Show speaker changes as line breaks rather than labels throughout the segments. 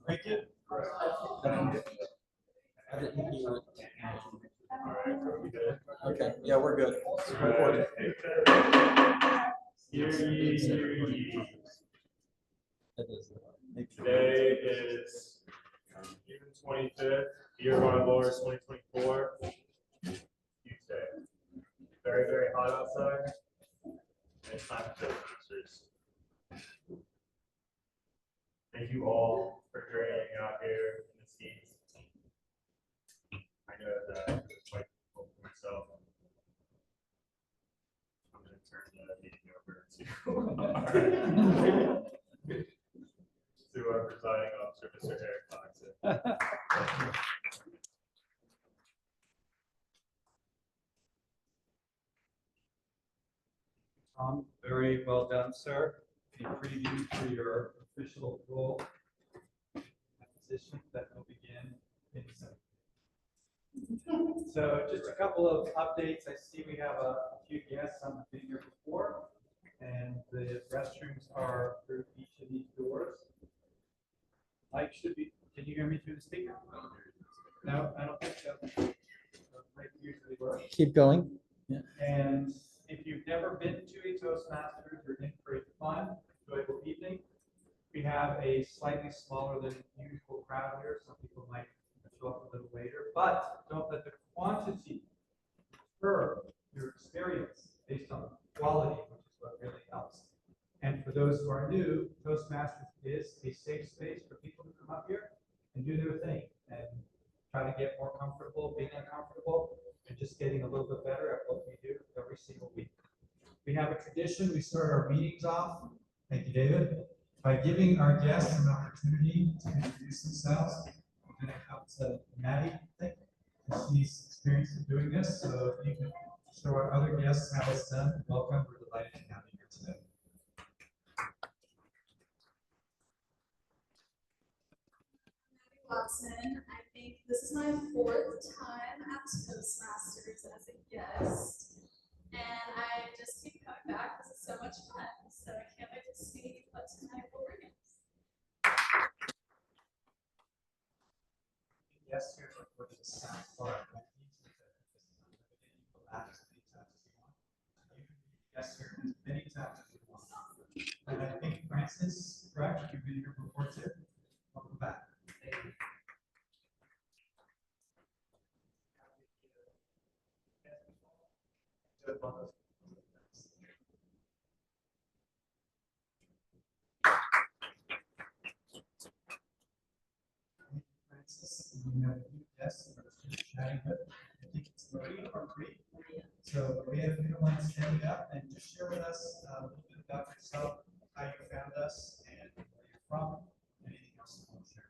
Thank you. I didn't hear it. Okay, yeah, we're good. It's recording.
Today is June 25th, year of our Lord 2024. Tuesday. Very, very hot outside. And it's time for Toastmasters. Thank you all for journeying out here in the seats. I know that it's quite difficult for myself. I'm going to turn the meeting over to our presiding officer, Mr. Eric Laxer.
Tom, very well done, sir. A preview for your official role and position that will begin in a second. So just a couple of updates. I see we have a few guests on the video before, and the restrooms are through each of these doors. Mike should be, can you hear me through the speaker? No, I don't think so. Mike usually works.
Keep going.
Yeah. And if you've never been to a Toastmasters, you're in for a fun, enjoyable evening. We have a slightly smaller than usual crowd here. Some people might show up a little later, but don't let the quantity deter your experience based on the quality, which is what really helps. And for those who are new, Toastmasters is a safe space for people to come up here and do their thing and try to get more comfortable, being uncomfortable, and just getting a little bit better at what we do every single week. We have a tradition. We start our meetings off, thank you, David, by giving our guests an opportunity to introduce themselves. I'm going to come to Maddie, I think, she's experienced in doing this, so if you can show our other guests how it's done, welcome. We're delighted to have you here today.
Watson. I think this is my 4th time at Toastmasters as a guest, and I just keep coming back because it's so much fun. So I can't wait to see what tonight will bring us.
Yes, here's what the sound bar. Yes, sir, as many times as you want. And I think Francis, correct? You've been here before too. Welcome back. Thank you. Francis, we have a few guests that are chatting with. I think it's Maria or Bree. So Maria, if you don't mind standing up and just share with us a little bit about yourself, how you found us, and where you're from, anything else you want to share.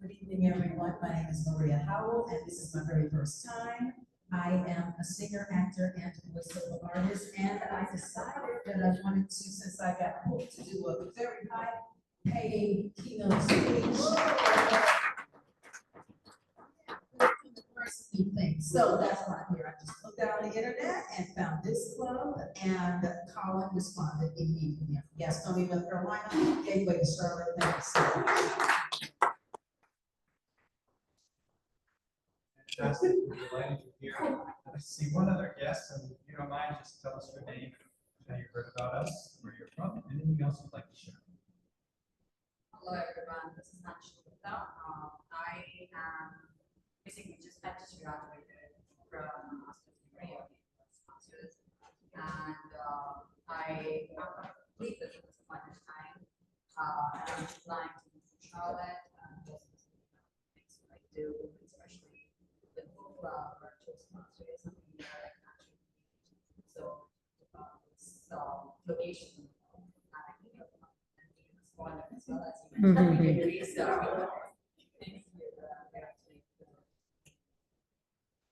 Good evening, everyone. My name is Maria Howell, and this is my very first time. I am a singer, actor, and voiceover artist, and I decided that I wanted to, since I got booked, to do a very high-paying keynote speech. So that's why I'm here. I just looked out on the internet and found this club, and Colin responded immediately. Yes, Tony, North Carolina, Gateway to Charlotte. Thank you so much.
Fantastic. We're delighted you're here. I see one other guest, and if you don't mind, just tell us your name, how you heard about us, where you're from, and anything else you'd like to share.
Hello, everyone. This is Natasha Gupta. I am basically I just graduated from master's degree of Toastmasters, and I believe that it was my first time. I'm applying to move to Charlotte, and those are things that I do, especially with book club or Toastmasters is something that I can actually do. So it's location, I think of and being a spoiler as well as you mentioned. So thank you.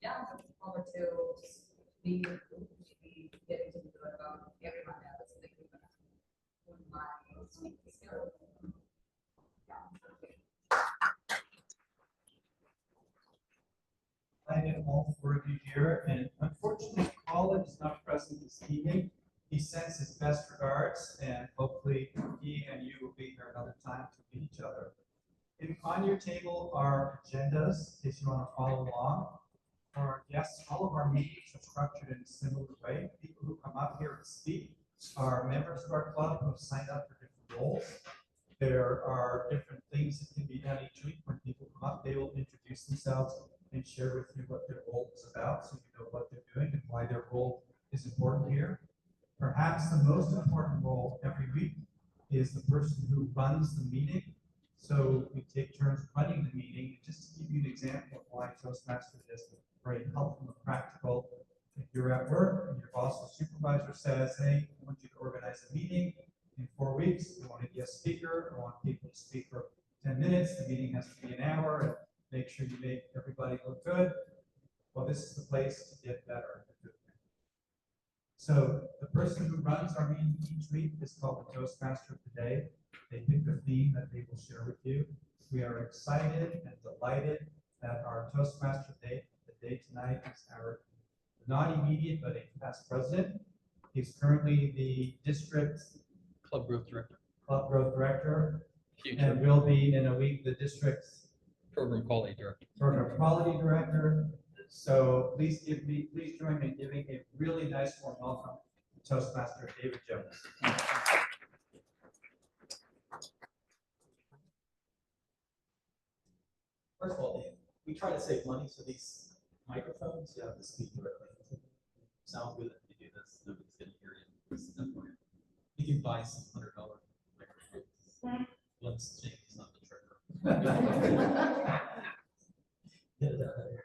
Yeah, I'm looking forward to just being getting to learn about everyone else and with my speaking skills.
I am all four of you here, and unfortunately, Colin is not present this evening. He sends his best regards, and hopefully he and you will be here another time to meet each other. on your table are agendas, in case you want to follow along. For our guests, all of our meetings are structured in a similar way. People who come up here and speak are members of our club who have signed up for different roles. There are different things that can be done each week. When people come up, they will introduce themselves and share with you what their role is about, so you know what they're doing and why their role is important here. Perhaps the most important role every week is the person who runs the meeting. So we take turns running the meeting. Just to give you an example of why Toastmasters is very helpful and practical. If you're at work and your boss or supervisor says, hey, I want you to organize a meeting in 4 weeks, I want a guest speaker, I want people to speak for 10 minutes, the meeting has to be an hour, and make sure you make everybody look good. Well, this is the place to get better. So the person who runs our meeting each week is called the Toastmaster of the Day. They pick a theme that they will share with you. We are excited and delighted that our Toastmaster Day, the day tonight, is our not immediate but a past president. He's currently the district
Club growth director.
club growth director,
Future
and will be in a week the district's
program quality director.
program quality director. So please join me in giving a really nice warm welcome to Toastmaster David Jones.
First of all, we try to save money, so these microphones, you have to speak directly into them. Sound good if you do this, nobody's gonna hear you. This is important. You can buy some $100 microphones. Once Jamie's not the trigger. Get it out of here.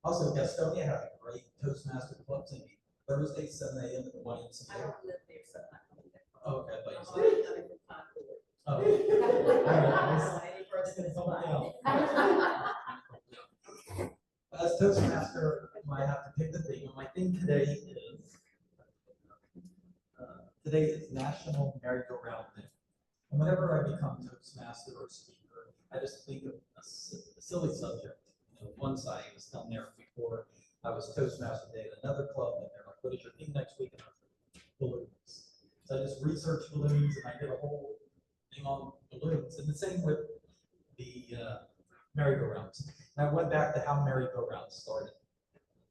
Also, Gastonia had a great Toastmaster club to meet Thursday, 7 a.m. at the YMCA.
I don't live there, so I'm not coming there.
Oh, okay, but you
I'm
said.
already coming from Concord.
Oh.
Any further than fine.
As Toastmaster, I have to pick the theme, and my theme today is National Merry-Go-Round Day. And whenever I become Toastmaster or speaker, I just think of a silly subject. You know, one side, I was telling there before I was Toastmaster Day at another club, and they're like, what is your theme next week? And I was like, balloons. So I just researched balloons, and I did a whole thing on balloons. And the same with the merry-go-rounds. And I went back to how merry-go-rounds started.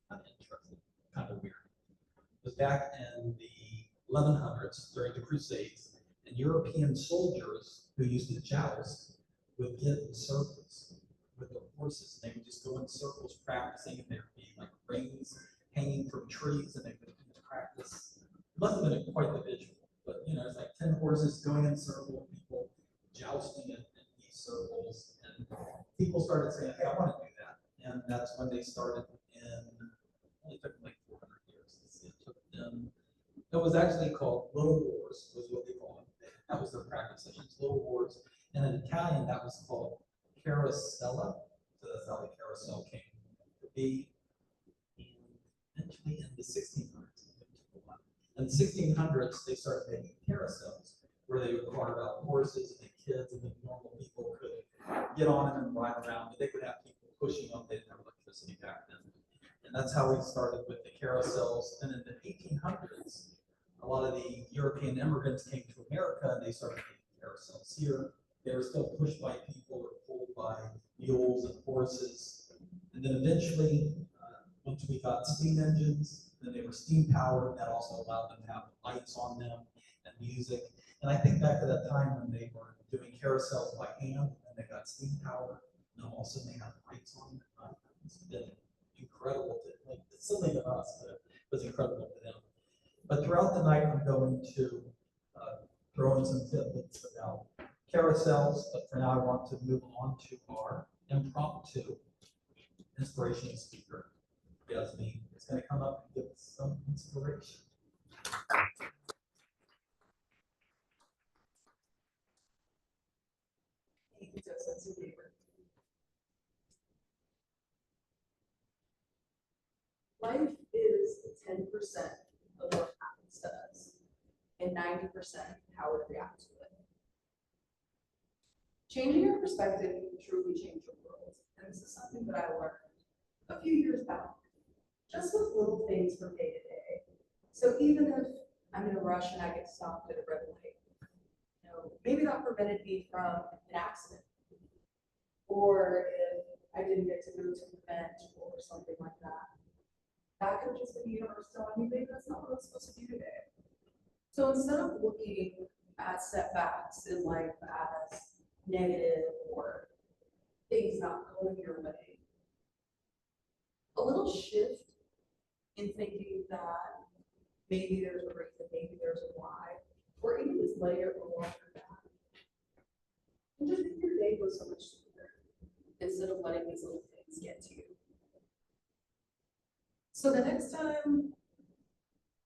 Kind of interesting, kind of weird. It was back in the 1100s during the Crusades, and European soldiers who used to joust would get in circles with their horses, and they would just go in circles practicing, and there'd be like rings hanging from trees, and they would practice. It must have been quite the visual, but you know, it's like 10 horses going in circle, people jousting in these circles, and people started saying, hey, I want to do that. And that's when they started only took like 400 years. It took them, it was actually called Little Wars, was what they called them. That was their practice sessions, Little Wars. And in Italian, that was called Carosella. So that's how the carousel came to be. And eventually in the 1600s, in the 1600s, they started making carousels where they would carve out horses, and the kids and the normal people could get on them and ride around, but they would have people pushing them. They didn't have electricity back then. And that's how we started with the carousels. And in the 1800s, a lot of the European immigrants came to America, and they started making carousels here. They were still pushed by people or pulled by mules and horses. And then eventually, once we got steam engines, then they were steam powered. That also allowed them to have lights on them and music. And I think back to that time when they were doing carousels by hand, and they got steam powered, and all of a sudden they had lights on them. It's been incredible to, like, it's silly to us, but it was incredible to them. But throughout the night, I'm going to throw in some tidbits about carousels, but for now I want to move on to our impromptu inspirational speaker, Yasmin. It's going to come up and give us some inspiration.
Thank you, Joseph. That's your favorite. Life is 10% of what happens to us, and 90% how we react to it. Changing your perspective can truly change your world, and this is something that I learned a few years back, just with little things from day to day. So even if I'm in a rush and I get stopped at a red light, maybe that prevented me from an accident.
or if I didn't get to go to an event or something like that. That could just be the universe telling me, maybe that's not what I'm supposed to do today. So instead of looking at setbacks in life as negative or things not going your way, a little shift in thinking that maybe there's a reason, maybe there's a why, or even just layer or water that. And just make your day go so much smoother instead of letting these little things get to you. So the next time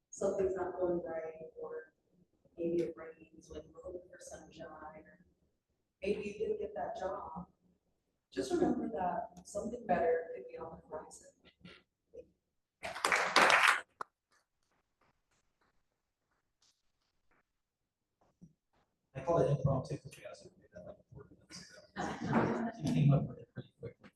something's not going right, or maybe it rains when you're hoping for sunshine, or maybe you didn't get that job, just remember that something better could be on the horizon.
I call it impromptu because we asked her to do that like 4 minutes ago. She came up with it pretty quickly.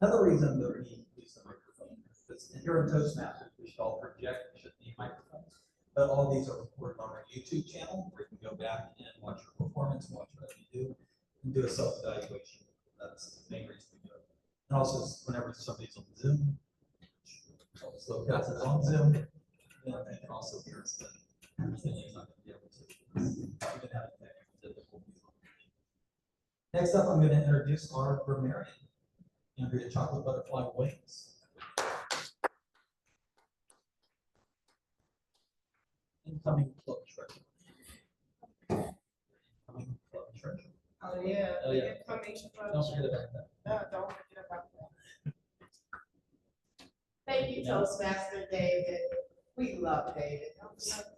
Another reason that we use the microphone is here in Toastmasters, we should all project, should need microphones. But all these are recorded on our YouTube channel where you can go back and watch your performance, watch what you do, and do a self-evaluation. That's the main reason we do it. And also, whenever somebody's on Zoom, so if it's on Zoom, you know, they can also hear us. Not gonna be able to. Even having technical difficulties. Next up, I'm going to introduce our grammarian, Andrea Chocolate Butterfly Wings. Incoming club treasure. Incoming club treasure.
Oh, yeah.
Oh, yeah.
Incoming club.
Don't forget about that.
No, don't forget about that. Thank you, Toastmaster David. We love David. Don't we love David?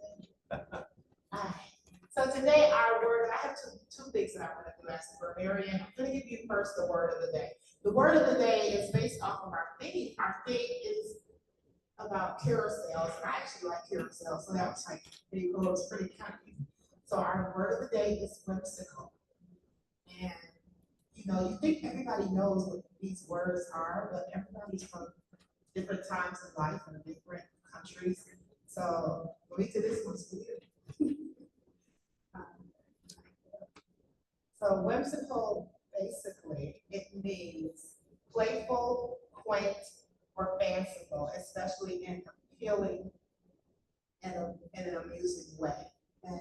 So today our word, I have two things that I want to do as a grammarian. I'm going to give you first the word of the day. The word of the day is based off of our theme. Our theme is about carousels, and I actually like carousels, so that was like, it was pretty catchy. So our word of the day is whimsical. And you know, you think everybody knows what these words are, but everybody's from different times in life and different countries. So going to this one's weird. So whimsical, basically, it means playful, quaint, or fanciful, especially in appealing in an amusing way. And an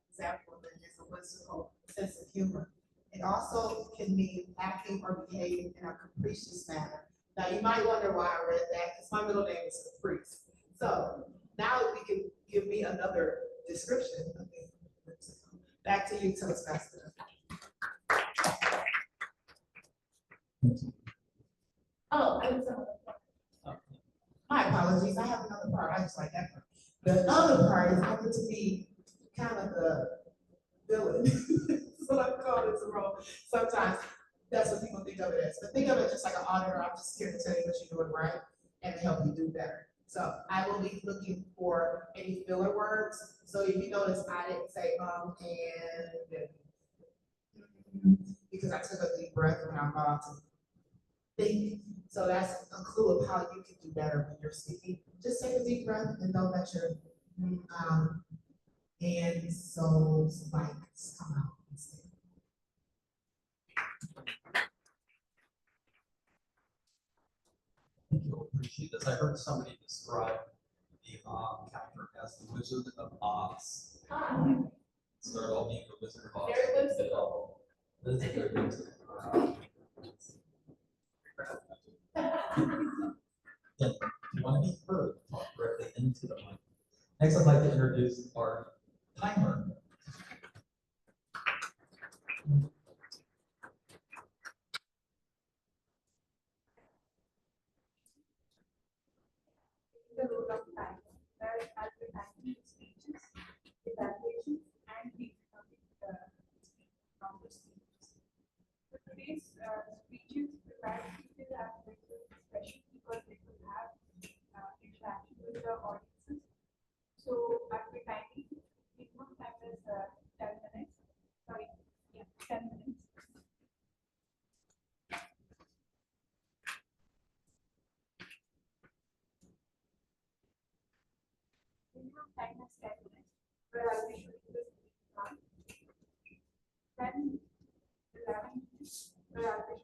example of it is a whimsical sense of humor. It also can mean acting or behaving in a capricious manner. Now you might wonder why I read that, because my middle name is Caprice. So now we can give me another description of being whimsical. Back to you, Toastmaster. Oh, I was my apologies. I have another part. I just like that part. The other part is I get to be kind of the villain. So I'm called as a role. Sometimes that's what people think of it as. But think of it just like an auditor. I'm just here to tell you what you're doing right and to help you do better. So I will be looking for any filler words. So if you notice, I didn't say and because I took a deep breath when I'm about to think. So that's a clue of how you can do better when you're speaking. Just take a deep breath and know that your and so spikes come out.
I think you'll appreciate this. I heard somebody describe the character as the Wizard of Oz. Start all being the Wizard of Oz.
Very whimsical.
This is very whimsical. Yeah, if you want to be heard, talk directly into the mic. Next, I'd like to introduce our timer.
The role of time, where advertising speeches, evaluations, and feedback from the speakers. So today's speeches, prepared speeches are very special because they will have interaction with the audiences. So advertising, minimum time is 10 minutes. Sorry, yeah, 10 minutes. Minimum time is 10 minutes, where I'll be showing this one. Then 11 minutes, where I'll be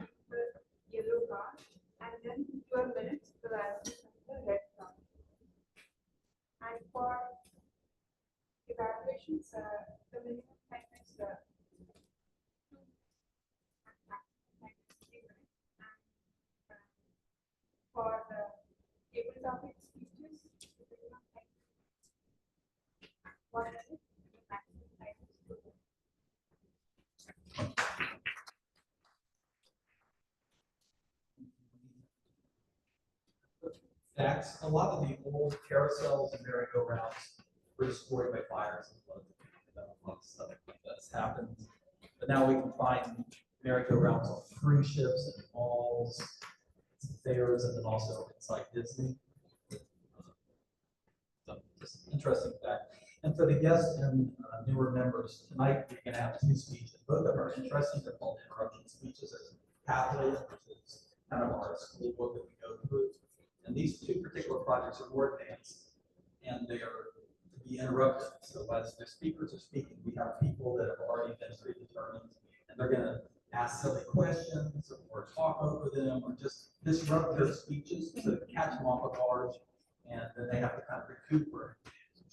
congratulations, the minimum tightness, for the table topic speeches. What is it? The maximum tightness.
Facts, a lot of the old carousels and merry-go-rounds were destroyed by fires and floods. A lot of stuff like that's happened. But now we can find merry-go-rounds on cruise ships and malls, fairs, and then also inside Disney. So just an interesting fact. And for the guests and newer members, tonight we're going to have two speeches. Both of them are interesting. They're called interruption speeches. There's Pathway, which is kind of our school book that we go through. And these two particular projects are more advanced, and they are to be interrupted. So as the speakers are speaking, we have people that have already been predetermined, and they're going to ask silly questions or talk over them or just disrupt their speeches to catch them off guard, and then they have to kind of recuperate,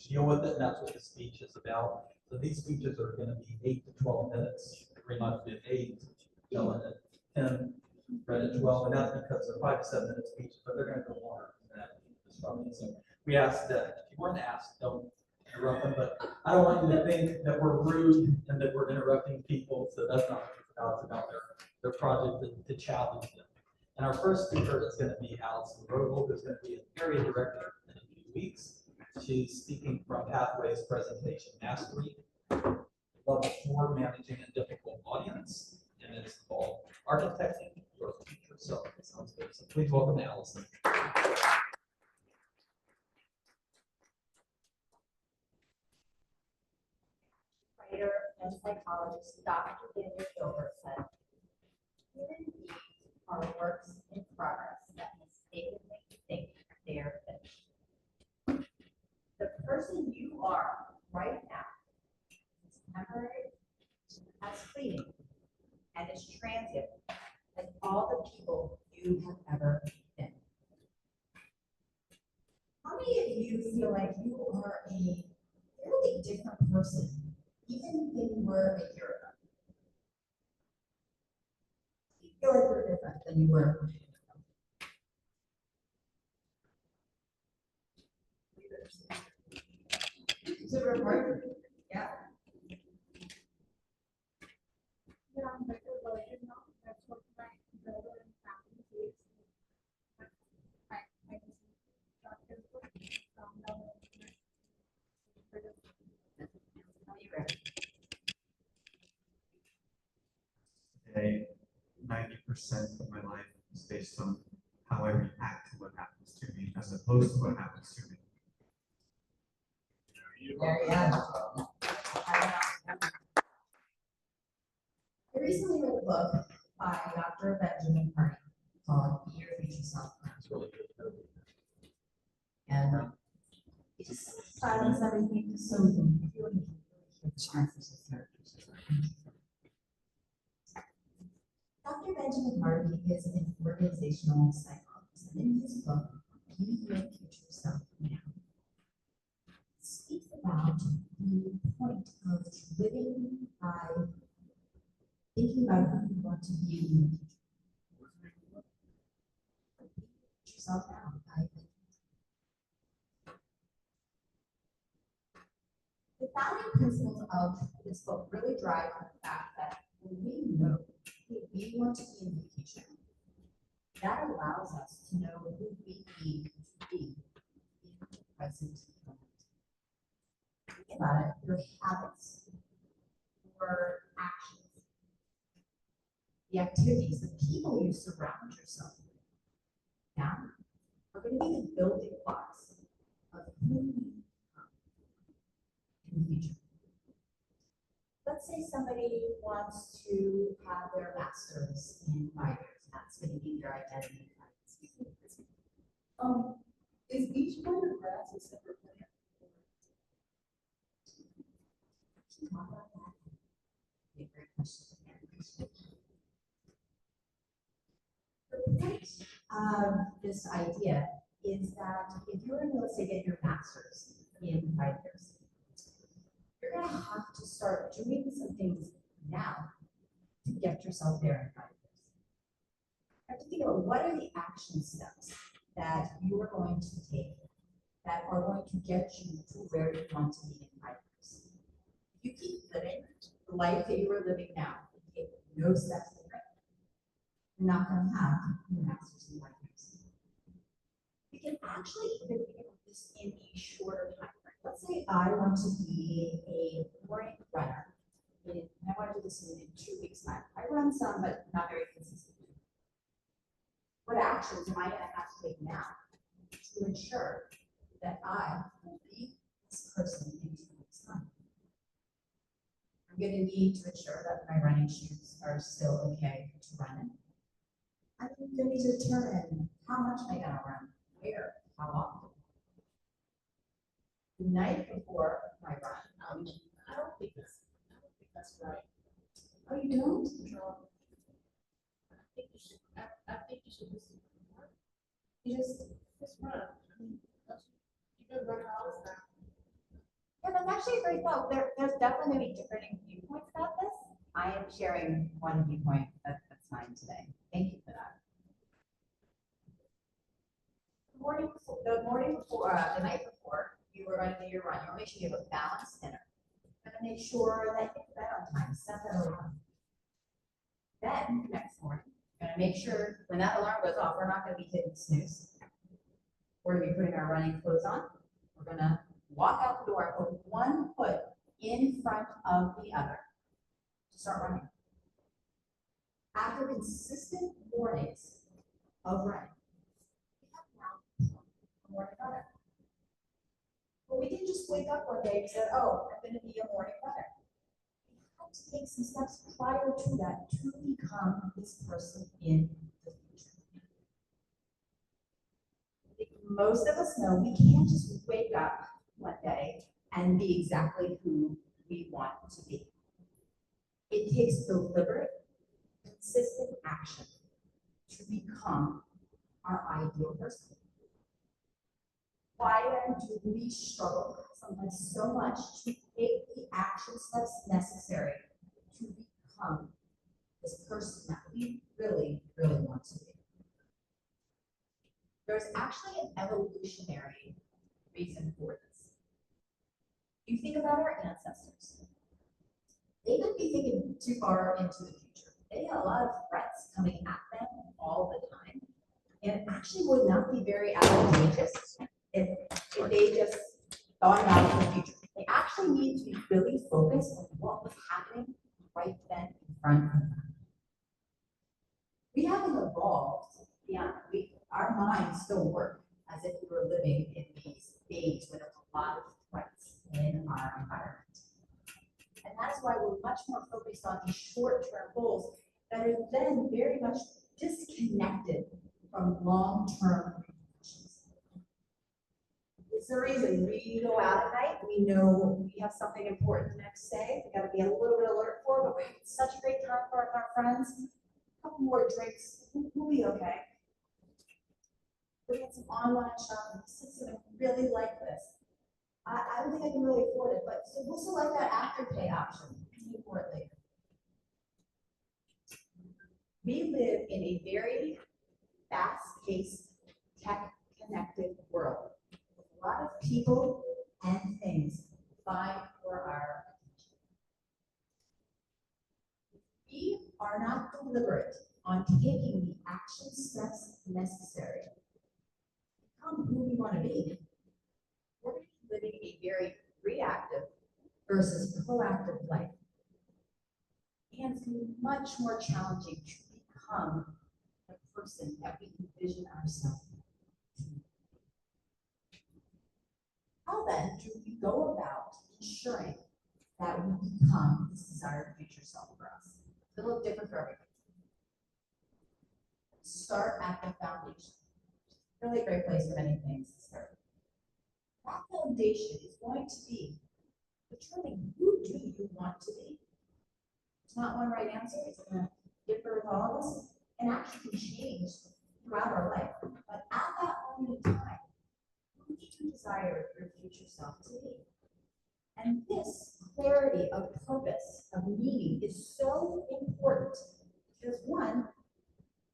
deal with it, and that's what the speech is about. So these speeches are going to be 8 to 12 minutes. Every month be 8, Dylan at 10, Red at 12, and that's because they're 5 to 7 minute speeches, but they're going to go longer than that. So we ask that if you weren't asked, don't interrupt them, but I don't want you to think that we're rude and that we're interrupting people, so that's not what it's about. It's about their project to challenge them. And our first speaker is going to be Allison Rogel, who's going to be an area director in a few weeks. She's speaking from Pathways Presentation Mastery, Level 4, Managing a Difficult Audience, and it's called Architecting Your Future Self. Sounds good. So please welcome Allison.
Writer and psychologist Dr. Daniel Gilbert said, human beings are works in progress that mistakenly think they are finished. The person you are right now is temporary, as fleeting, and as transient as all the people you have ever been. How many of you feel like you are a fairly different person even than you were a year ago? You feel like you're different than you were a year ago. Is it recorded? Yeah.
Yeah, I'm better version now. That's what my brother and family says. But I just start to calm down.
Today, 90% of my life is based on how I react to what happens to me as opposed to what happens to me.
Very
I recently read a book by Dr. Benjamin Hardy called Be Your Future Self.
It's really good.
And it just silence everything so we can feel and hear the chances of characters. Dr. Benjamin Hardy is an organizational psychologist, and in his book, Be Your Future Self Now, speaks about the point of living by thinking about who you want to be in the future. Be yourself now. The founding principles of this book really drive on the fact that when we know who we want to be in the future, that allows us to know who we need to be in the present moment. Think about it, your habits, your actions, the activities, the people you surround yourself with now are going to be the building blocks of who you become in the future. Let's say somebody wants to have their master's in 5 years. That's going to be their identity.
Is each kind of grass a separate plant?
Talk about that. Great question. The point of this idea is that if you're going to, let's say, get your master's in 5 years, gonna have to start doing some things now to get yourself there in 5 years. You have to think about what are the action steps that you are going to take that are going to get you to where you want to be in 5 years. If you keep living the life that you are living now, and take no steps different, you're not going to have your master's in 5 years. You can actually even think about this in a shorter time frame. Let's say I want to be a morning runner. And I want to do this in 2 weeks' time. I run some, but not very consistently. What actions am I going to have to take now to ensure that I will be this person in 2 weeks' time? I'm going to need to ensure that my running shoes are still okay to run in. I'm going to need to determine how much am I going to run, where, how often. The night before my run,
I don't think that's right.
oh, you don't?
No. I think you should just,
You
just run. I mean, you've been running all this time.
yeah, that's actually a great thought. There's definitely going to be different viewpoints about this. I am sharing one viewpoint that's mine today. Thank you for that. The morning before, the night before you were going to do your run, you want to make sure you have a balanced dinner. You're going to make sure that you get to bed on time, set that alarm. Then, next morning, you're going to make sure when that alarm goes off, we're not going to be hitting snooze. We're going to be putting our running clothes on. We're going to walk out the door, put one foot in front of the other to start running. After consistent mornings of running, we have now a morning runner. But we didn't just wake up one day and said, oh, I'm going to be a morning runner. We had to take some steps prior to that to become this person in the future. I think most of us know we can't just wake up one day and be exactly who we want to be. It takes deliberate, consistent action to become our ideal person. Why then do we struggle sometimes so much to take the action steps necessary to become this person that we really, really want to be? There's actually an evolutionary reason for this. You think about our ancestors. They could be thinking too far into the future. They had a lot of threats coming at them all the time. And it actually would not be very advantageous if they just thought about the future. They actually need to be really focused on what was happening right then in front of them. We haven't evolved beyond. Our minds still work as if we were living in these days with a lot of threats in our environment. And that's why we're much more focused on these short-term goals that are then very much disconnected from long-term repercussions. It's the reason we go out at night, we know we have something important the next day, we gotta be a little bit alert for, but we had such a great time with our friends. A couple more drinks, we'll be okay. We had some online shopping, since I really like this. I don't think I can really afford it, but so we'll select that afterpay option, pay for it later. We live in a very fast-paced, tech-connected world with a lot of people and things vying for our attention. We are not deliberate on taking the action steps necessary to become who we want to be. We're going to be living a very reactive versus proactive life. And it's going to be much more challenging to become the person that we envision ourselves to be. How then do we go about ensuring that we become this desired future self for us? It's a little different for everybody. Start at the foundation. Really a great place for many things to start. That foundation is going to be determining who do you want to be. It's not one right answer. It's going to differ with all of us and actually can change throughout our life. But at that moment in time, who do you desire your future self to be? And this clarity clarity of purpose, of meaning is so important. Because one,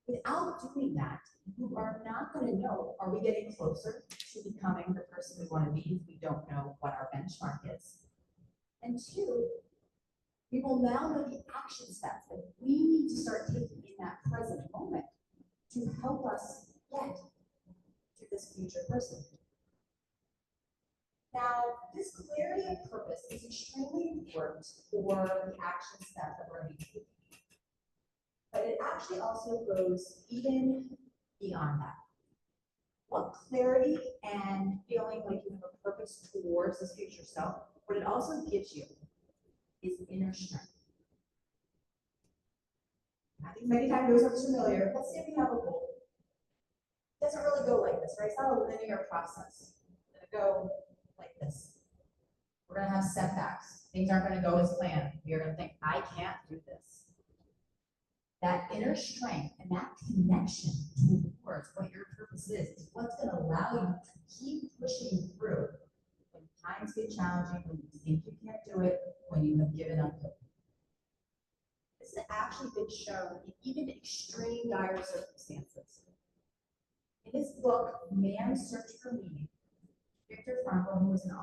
without doing that, you are not going to know, are we getting closer to becoming the person we want to be if we don't know what our benchmark is? And two, we will now know the action steps that we need to start taking in that present moment to help us get to this future person. Now, this clarity of purpose is extremely important for the action step that we're going to be taking. But it actually also goes even beyond that. What clarity and feeling like you have a purpose towards this future self, what it also gives you is inner strength. I think many times those are familiar. Let's say we have a goal. It doesn't really go like this, right? It's not a linear process. It's going to go like this. We're going to have setbacks. Things aren't going to go as planned. You're going to think, I can't do this. That inner strength and that connection towards what your purpose is what's going to allow you to keep pushing through when times get challenging, when you think you can't do it, when you have given up hope. This has actually been shown in even extreme dire circumstances. In his book, Man's Search for Meaning, Viktor Frankl, who was an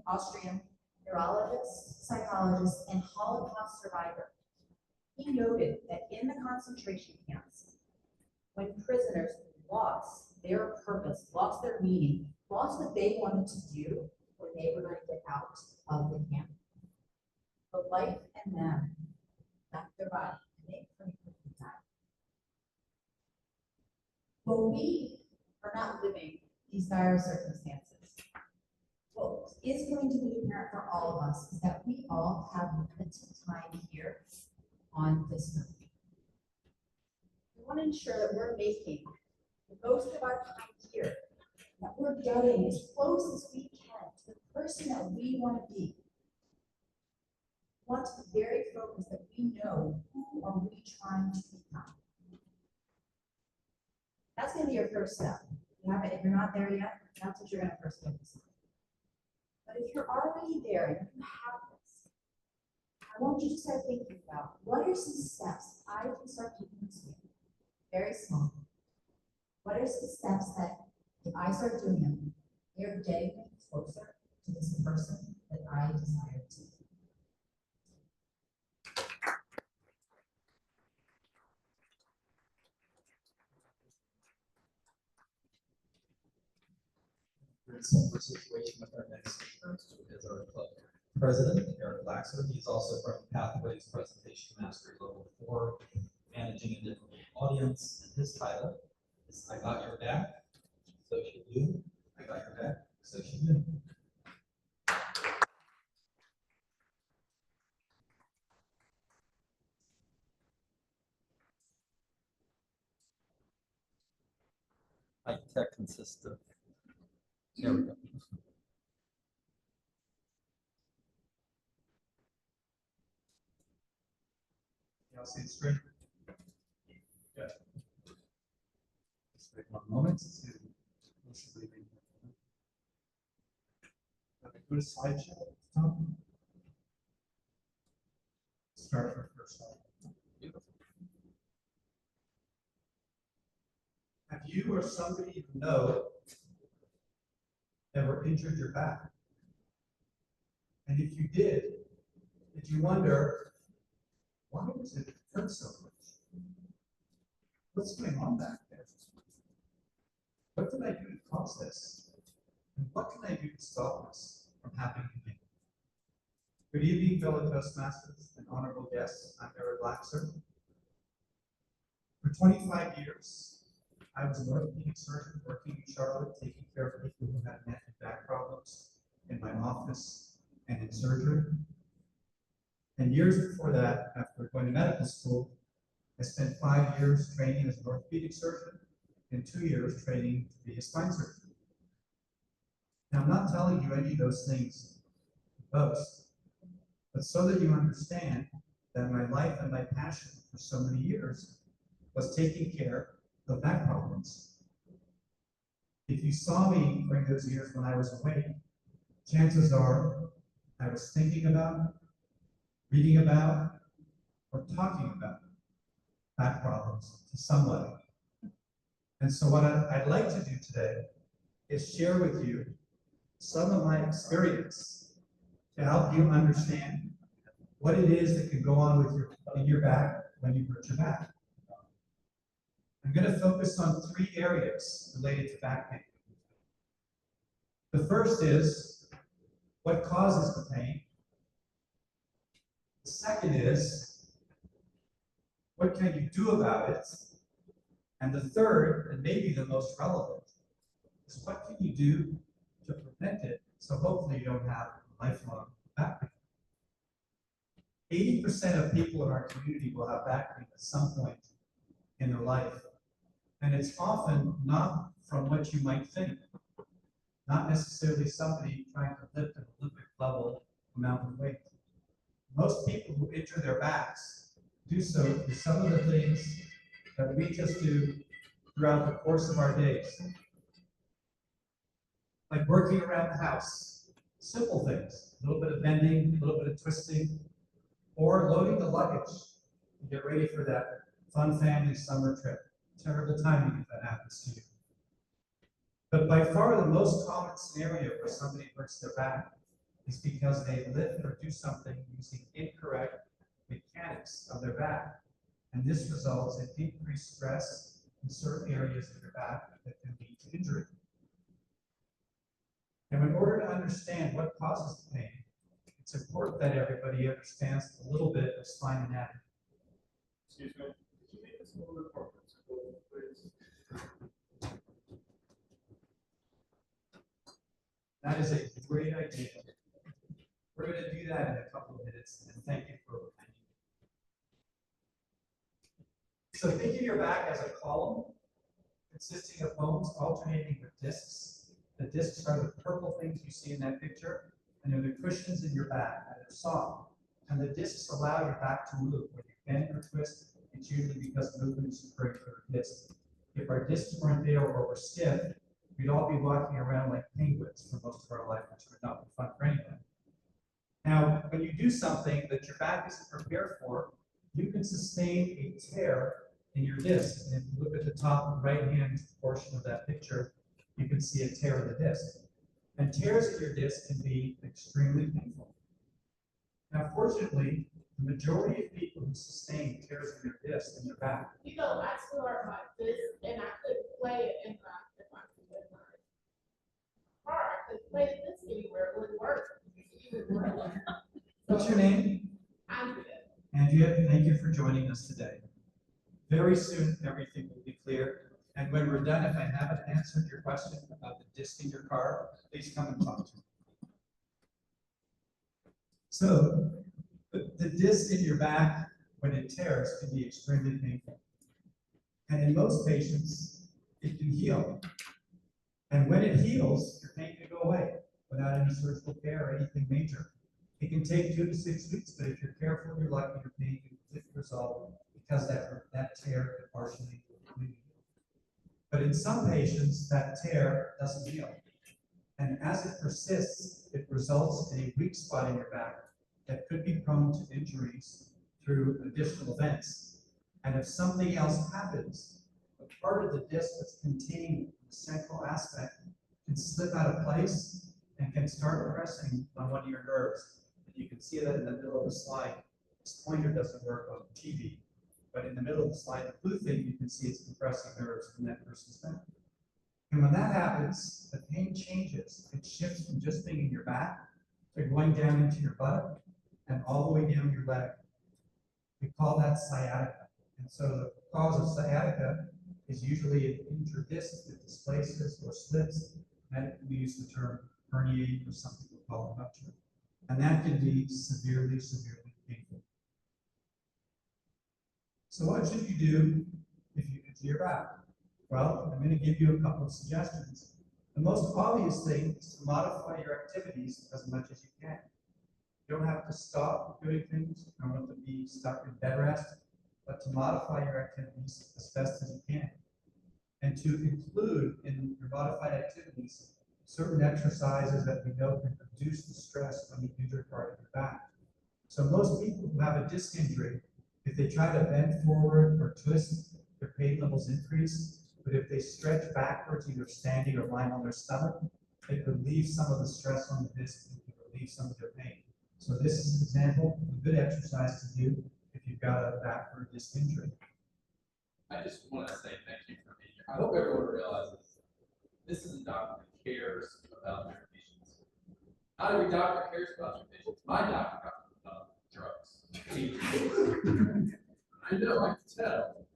Austrian neurologist, psychologist, and Holocaust survivor, he noted that in the concentration camps, when prisoners lost their purpose, lost their meaning, lost what they wanted to do when they were going to get out of the camp, the life in them left their body and they pretty quickly died. When we are not living these dire circumstances, what is going to be apparent for all of us is that we all have limited time here on this earth. We want to ensure that we're making the most of our time here, that we're getting as close as we can to the person that we want to be. We want to be very focused that we know who are we trying to become. That's going to be your first step. If you're not there yet, that's what you're going to first focus on. But if you're already there and you have this, I want you to start thinking about what are some steps I can start taking this week? Very small. What are some steps that if I start doing them, they're getting me closer to this person that I desire to be?
Very similar situation with our next speaker, who is our club president, Eric Laxer. He's also from Pathways Presentation Mastery Level 4, Managing a Different Audience. And his title is I Got Your Back, So Should You. I Got Your Back, So Should You. High tech consists of, there we go.
Y'all see it straight?
Yeah.
Just wait 1 moment to mostly leaving. Have a good slideshow at the top. Start with first slide.
Beautiful.
Have you or somebody you know ever injured your back? And if you did you wonder, why does it hurt so much? What's going on back there? What did I do to cause this? And what can I do to stop this from happening again? Good evening, fellow Toastmasters and honorable guests. I'm Eric Laxer. For 25 years, I was an orthopedic surgeon working in Charlotte, taking care of people who had neck and back problems in my office and in surgery. And years before that, after going to medical school, I spent 5 years training as an orthopedic surgeon and 2 years training to be a spine surgeon. Now, I'm not telling you any of those things to boast, but so that you understand that my life and my passion for so many years was taking care of back problems. If you saw me during those years when I was away, chances are I was thinking about, reading about, or talking about back problems to somebody. And so what I'd like to do today is share with you some of my experience to help you understand what it is that can go on with in your back when you hurt your back. I'm going to focus on 3 areas related to back pain. The first is what causes the pain. The second is what can you do about it? And the third, and maybe the most relevant, is what can you do to prevent it so hopefully you don't have lifelong back pain. 80% of people in our community will have back pain at some point in their life. And it's often not from what you might think. Not necessarily somebody trying to lift an Olympic level amount of weight. Most people who injure their backs do so through some of the things that we just do throughout the course of our days. Like working around the house, simple things, a little bit of bending, a little bit of twisting, or loading the luggage to get ready for that fun family summer trip. Terrible timing if that happens to you. But by far the most common scenario where somebody hurts their back is because they lift or do something using incorrect mechanics of their back. And this results in increased stress in certain areas of your back that can lead to injury. Now, in order to understand what causes the pain, it's important that everybody understands a little bit of spine anatomy.
Excuse me, could you make this a little bit more visible, please?
That is a great idea. We're going to do that in a couple of minutes, and thank you for reminding me. So think of your back as a column consisting of bones alternating with discs. The discs are the purple things you see in that picture, and they're the cushions in your back, and they're soft. And the discs allow your back to move. When you bend or twist, it's usually because movement is occurring through the discs. If our discs weren't there or were stiff, we'd all be walking around like penguins for most of our life, which would not be fun for anyone. Now, when you do something that your back isn't prepared for, you can sustain a tear in your disc. And if you look at the top right-hand portion of that picture, you can see a tear in the disc. And tears in your disc can be extremely painful. Now, fortunately, the majority of people who sustain tears in their disc in their back.
You know, I tore my disc and I couldn't play it in my car. I couldn't play the disc anywhere, it wouldn't work.
What's your name?
Andrea.
Andrea, thank you for joining us today. Very soon, everything will be clear. And when we're done, if I haven't answered your question about the disc in your car, please come and talk to me. So, the disc in your back, when it tears, can be extremely painful. And in most patients, it can heal. And when it heals, your pain can go away without any surgical care or anything major. It can take 2 to 6 weeks, but if you're careful, you're lucky, your pain can completely resolve because that tear can partially heal. But in some patients, that tear doesn't heal. And as it persists, it results in a weak spot in your back that could be prone to injuries through additional events. And if something else happens, a part of the disc that's contained in the central aspect can slip out of place and can start pressing on one of your nerves. And you can see that in the middle of the slide. This pointer doesn't work on TV, but in the middle of the slide, the blue thing, you can see it's compressing nerves in that person's back. And when that happens, the pain changes. It shifts from just being in your back to going down into your butt and all the way down your leg. We call that sciatica. And so the cause of sciatica is usually an injured disc that displaces or slips. Medically, we use the term herniate, or some people call it rupture. And that can be severely, severely painful. So what should you do if you injure your back? Well, I'm going to give you a couple of suggestions. The most obvious thing is to modify your activities as much as you can. You don't have to stop doing things. You don't have to be stuck in bed rest, but to modify your activities as best as you can. And to include in your modified activities certain exercises that we know can reduce the stress on the injured part of your back. So most people who have a disc injury, if they try to bend forward or twist, their pain levels increase. But if they stretch backwards, either standing or lying on their stomach, it relieves some of the stress on the disc and can relieve some of their pain. So this is an example of a good exercise to do if you've got a back or a disc injury.
I just want to say thank you for being here. I hope everyone realizes this is a doctor that cares about their patients. Not every doctor cares about their patients. My doctor got drugs. I know, I can tell.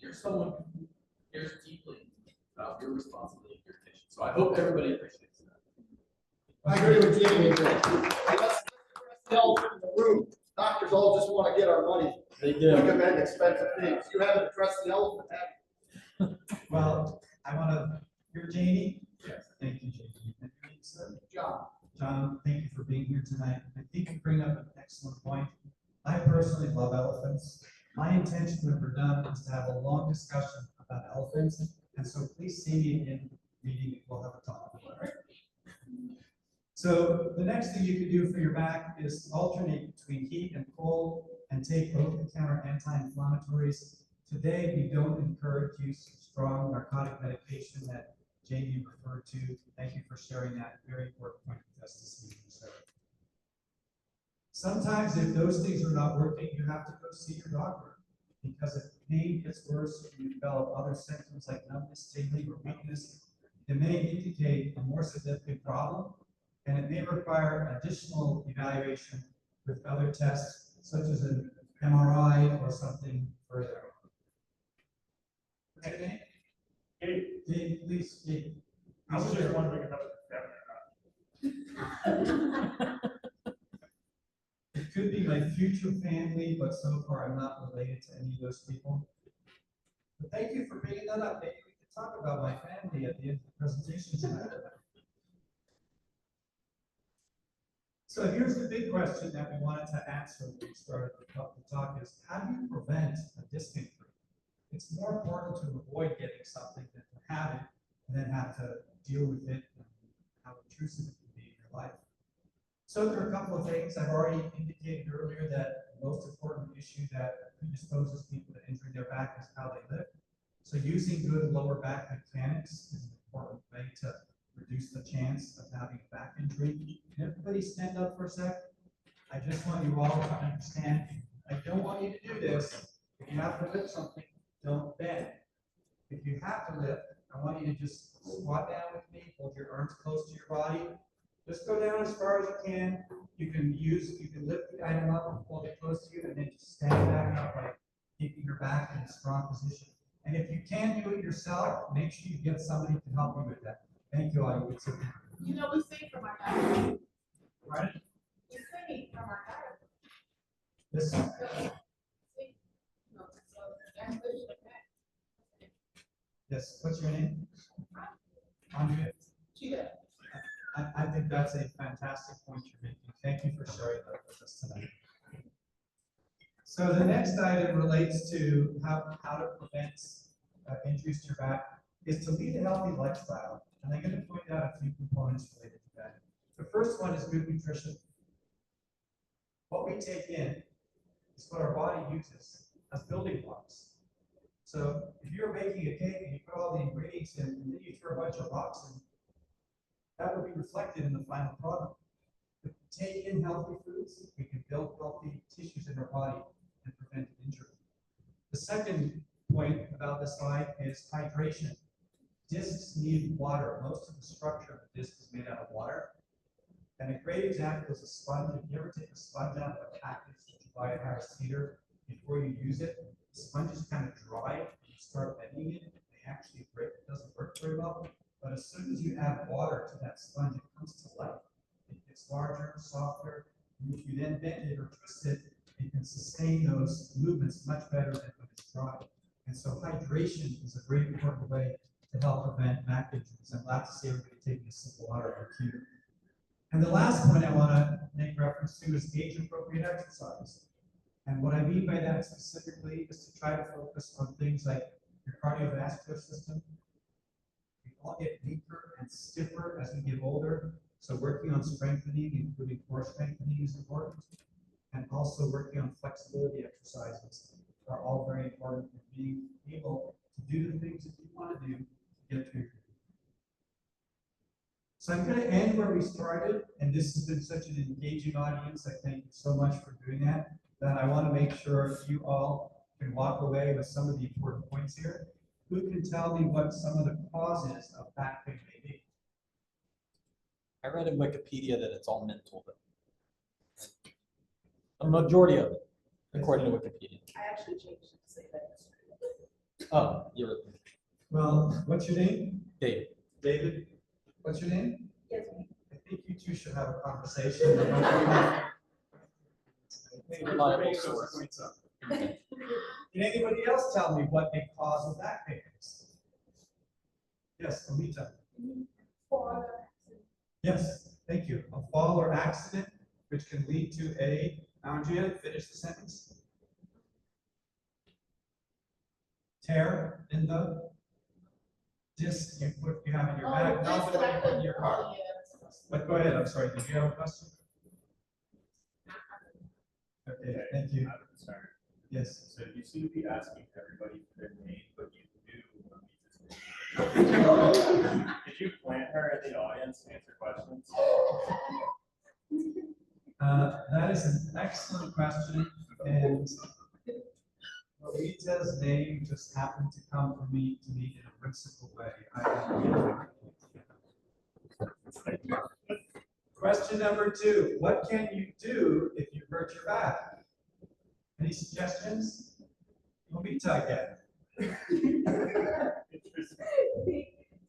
You're someone who cares deeply about your responsibility to your patients. So I hope everybody appreciates that.
I agree with Jamie. Let's address the elephant in the room. Doctors all just want to get our money.
They do.
Recommend expensive things. You haven't addressed the elephant, have you?
Well, I want to, you're Janie? Yes. Thank you, Janie. And your name, sir?
John.
John, thank you for being here tonight. I think you bring up an excellent point. I personally love elephants. My intention when we're done is to have a long discussion about elephants. And so please see me in the meeting, we'll have a talk. All right? So the next thing you can do for your back is alternate between heat and cold and take over-the-counter anti-inflammatories. Today, we don't encourage use of strong narcotic medication that Jamie referred to. Thank you for sharing that very important point with us this evening, sir. Sometimes if those things are not working, you have to go see your doctor because if pain gets worse and you develop other symptoms like numbness, tingling, or weakness, it may indicate a more significant problem and it may require additional evaluation with other tests such as an MRI or something further. Okay? Dave, please, Dave.
I was just wondering about the family.
It could be my future family, but so far I'm not related to any of those people. But thank you for bringing that up. Maybe we could talk about my family at the end of the presentation tonight. So here's the big question that we wanted to answer when we started the talk is, how do you prevent a disc injury? It's more important to avoid getting something than to have it and then have to deal with it and how intrusive it can be in your life. So there are a couple of things I've already indicated earlier that the most important issue that predisposes people to injuring their back is how they live. So using good lower back mechanics is an important way to reduce the chance of having a back injury. Can everybody stand up for a sec? I just want you all to understand, I don't want you to do this. If you have to lift something, don't bend. If you have to lift, I want you to just squat down with me, hold your arms close to your body. Just go down as far as you can. You can lift the item up and hold it close to you, and then just stand back up by keeping your back in a strong position. And if you can't do it yourself, make sure you get somebody to help you with that. Thank you all. You can sit down.
You know, we sing from our God.
Right?
We sing from our God.
This,
So, sing. No, so that's what you like.
yes, what's your name? Andrea?
Cheetah.
I think that's a fantastic point you're making. Thank you for sharing that with us tonight. So the next item relates to how to prevent injuries to your back is to lead a healthy lifestyle. And I'm going to point out a few components related to that. The first one is good nutrition. What we take in is what our body uses as building blocks. So if you're making a cake and you put all the ingredients in and then you throw a bunch of rocks in, that will be reflected in the final product. If we take in healthy foods, we can build healthy tissues in our body and prevent injury. The second point about this slide is hydration. Discs need water. Most of the structure of the disc is made out of water. And a great example is a sponge. If you ever take a sponge out of a package that you buy at Harris Teeter, before you use it, the sponge is kind of dry. You start bending it, they actually break. It doesn't work very well. But as soon as you add water to that sponge, it comes to life. It gets larger, softer. And if you then bend it or twist it, it can sustain those movements much better than when it's dry. And so hydration is a very important way to help prevent back injuries. I'm glad to see everybody taking a sip of water or cue. And the last point I want to make reference to is age-appropriate exercise. And what I mean by that specifically is to try to focus on things like your cardiovascular system. We all get weaker and stiffer as we get older. So working on strengthening, including core strengthening, is important. And also working on flexibility exercises are all very important for being able to do the things that you want to do to get to your goal. So I'm going to end where we started, and this has been such an engaging audience. I thank you so much for doing that. That I want to make sure you all can walk away with some of the important points here. Who can tell me what some of the causes of back pain may be?
I read in Wikipedia that it's all mental. A majority of it, according to Wikipedia.
I actually changed it to say that yesterday.
Oh, you're
Well, what's your name?
David.
David, what's your name?
Yes,
I think you two should have a conversation.
Reliable source.
Can anybody else tell me what a cause of back pain is? Yes, Amita. Yes, thank you. A fall or accident which can lead to a, Andrea, finish the sentence. Tear in the disc you have in your bag, not the one you put in your car. But go ahead, I'm sorry, did you have a question? Okay, thank you.
I'm concerned.
Yes.
So you seem to be asking everybody for their name, but you knew Amita's name. Did you plant her in the audience to answer questions?
That is an excellent question, and Lolita's name just happened to come from me to me in a whimsical way. Question number 2: what can you do if you hurt your back? Any suggestions? Lolita again.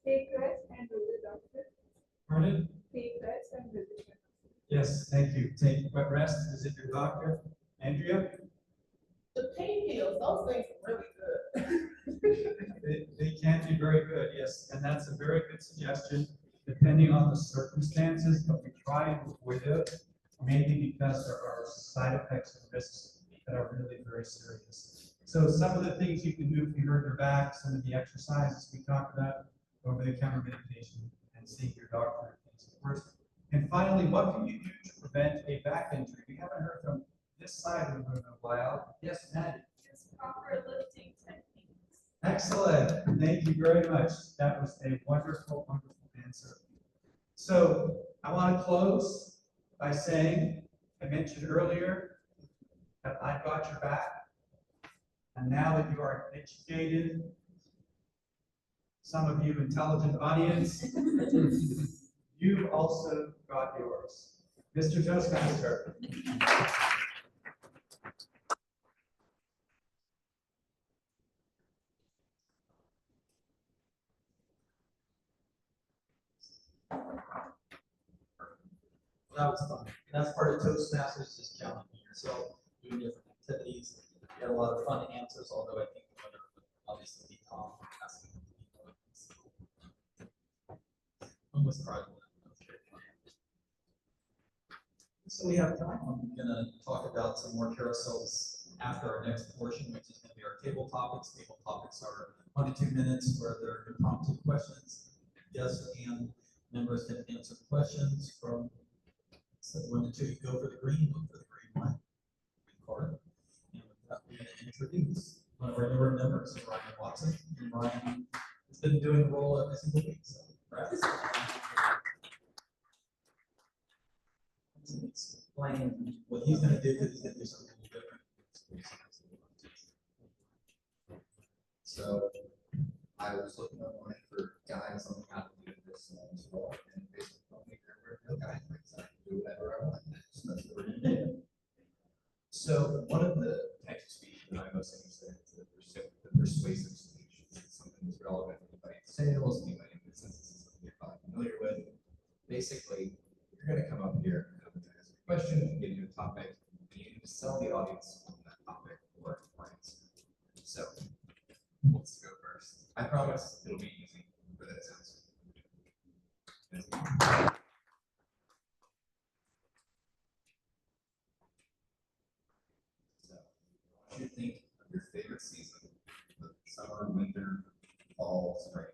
Take rest and visit doctor.
Pardon?
Take rest and visit doctor.
Yes, thank you. Take wet rest, visit your doctor. Andrea?
The pain pills, those things are really good.
They can be very good, yes, and that's a very good suggestion, depending on the circumstances, but we try and avoid it, mainly because there are side effects and risks that are really very serious. So some of the things you can do if you hurt your back, some of the exercises we talked about, over-the-counter medication, and seeing your doctor and things, of course. And finally, what can you do to prevent a back injury? We haven't heard from this side of the room in a while. Yes, Maddie?
Just proper lifting techniques.
Excellent. Thank you very much. That was a wonderful, wonderful answer. So I want to close by saying, I mentioned earlier that I've got your back. And now that you are educated, some of you intelligent audience, you've also got yours. Mr. Toastmaster.
That was fun. That's part of Toastmasters, just challenging yourself, doing different activities. You had a lot of fun answers, although I think the winner would obviously be Tom, asking him to be almost cried when that was very fun. So we have time. I'm gonna talk about some more carousels after our next portion, which is gonna be our table topics. Table topics are 1 to 2 minutes where there are impromptu questions. Yes, and members can answer questions from. So 1 to 2, you go for the green, look for the green one, green card. And with that, we're going to introduce one of our newer members, Ryan Watson. And Ryan has been doing the role every single week. So, Ryan. Explain what he's going to do, because he's going to do something a little different.
So I was looking online for guides on how to do this as well, and basically there were no guidelines. I can do whatever I want. So that's what we're gonna do. So one of the types of speech that I'm most interested in is the persuasive speech. It's something that's relevant to anybody in sales, anybody in business, this is something you're probably familiar with. Basically, you're going to come up here and I'm going to ask a question, give you a topic, and you need to sell the audience on that topic or answer. So who wants to go first? I promise it'll be easy, but it sounds. So, I want you to think of your favorite season: the summer, winter, fall, spring.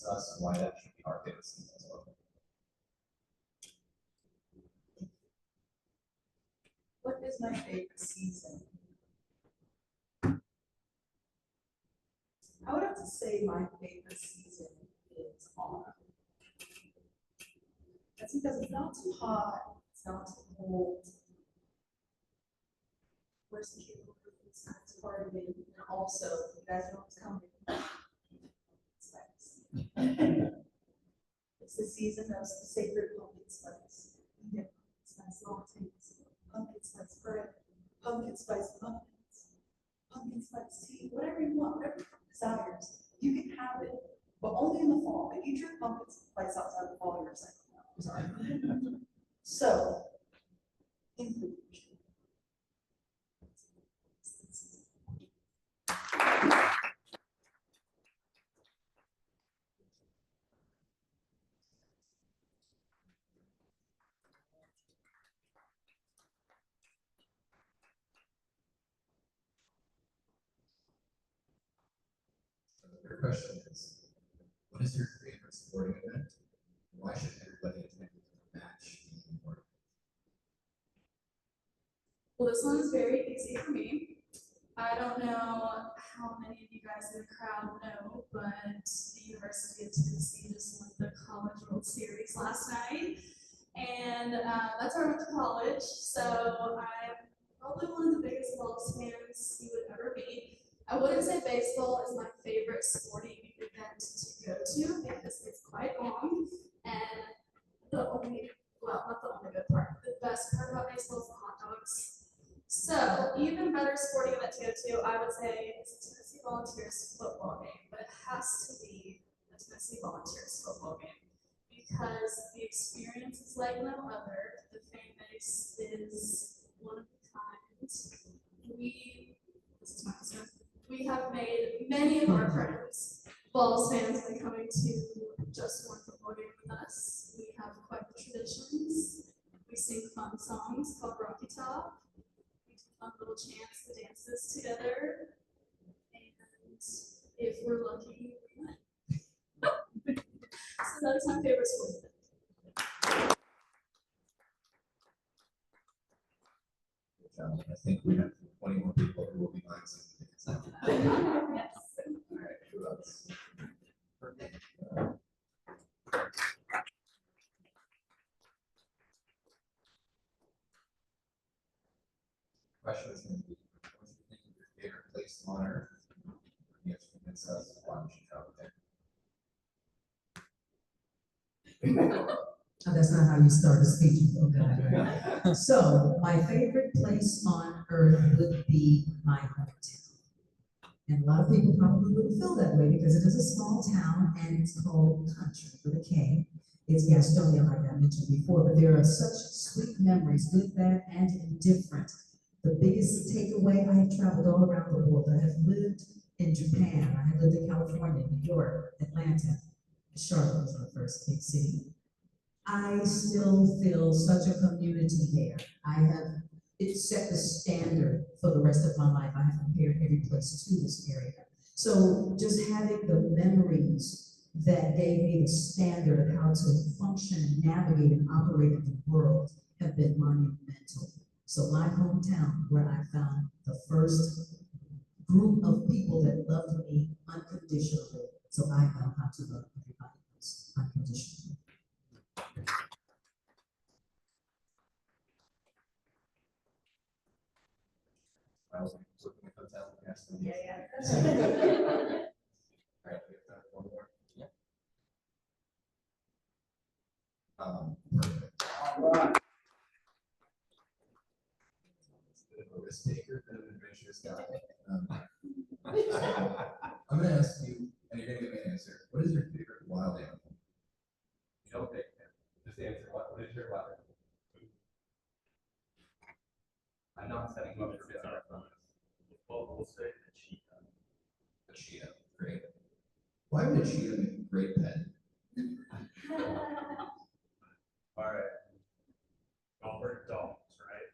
discuss why that should be our favorite season as well.
What is my favorite season? I would have to say my favorite season is autumn. That's because it's not too hot, it's not too cold. We're some people who it's not too hard to and also, you guys know what's coming. It's nice. It's the season of the sacred pumpkin spice. Yeah, spice lattes, pumpkin spice bread, pumpkin spice muffins, pumpkin spice tea, whatever you want, whatever your heart desires, you can have it, but only in the fall. If you drink pumpkin spice outside the fall, you're psycho. I'm sorry. So, in conclusion.
Your question is, what is your favorite sporting event? Why should everybody attend a match in the morning?
Well, this one is very easy for me. I don't know how many of you guys in the crowd know, but the University of Tennessee just won the College World Series last night. And that's where I went to college, so I'm probably one of the biggest Bulls fans you would ever meet. I wouldn't say baseball is my favorite sporting event to go to because it's quite long, and the only, well, not the only good part, the best part about baseball is the hot dogs. So, even better sporting event to go to, I would say, is the Tennessee Volunteers football game, but it has to be the Tennessee Volunteers football game because the experience is like no other. The fan base is one of a kind. This is my answer. We have made many of our friends Balls fans by coming to just one football game with us. We have quite the traditions. We sing fun songs called Rocky Top. We do fun little chants, the dances together. And if we're lucky, we win. So that's my favorite sport event.
I think we have 20 more people who will be buying some tickets now.
Yes.
All right, who else? Question is going to be, what do you think is your favorite place on earth? You have to convince us why we should travel there.
Oh, that's not how you start a speech. Okay. So my favorite place on earth would be my hometown. And a lot of people probably wouldn't feel that way because it is a small town and it's called country with a K. It's Gastonia, like I mentioned before, but there are such sweet memories, good, bad, and indifferent. The biggest takeaway, I have traveled all around the world. I have lived in Japan, I have lived in California, New York, Atlanta. Charlotte was my first big city. I still feel such a community there. It set the standard for the rest of my life. I have compared every place to this area. So just having the memories that gave me the standard of how to function and navigate and operate in the world have been monumental. So my hometown, where I found the first group of people that loved me unconditionally, so I know how to love everybody else unconditionally.
I was looking at hotel. Yes.
Yeah.
All right, we have time for one more. Yeah. Perfect.
All right.
Bit of a risk taker, bit of an adventurous guy. I'm gonna ask you, and you're gonna give me an answer. What is your favorite wild animal?
You don't pick him. Just answer what is your weapon? I'm not setting you up for failure, I promise.
Well, we'll say the cheetah.
A cheetah. Great. Why would a cheetah make a great pet?
All right. Y'all heard dogs, right?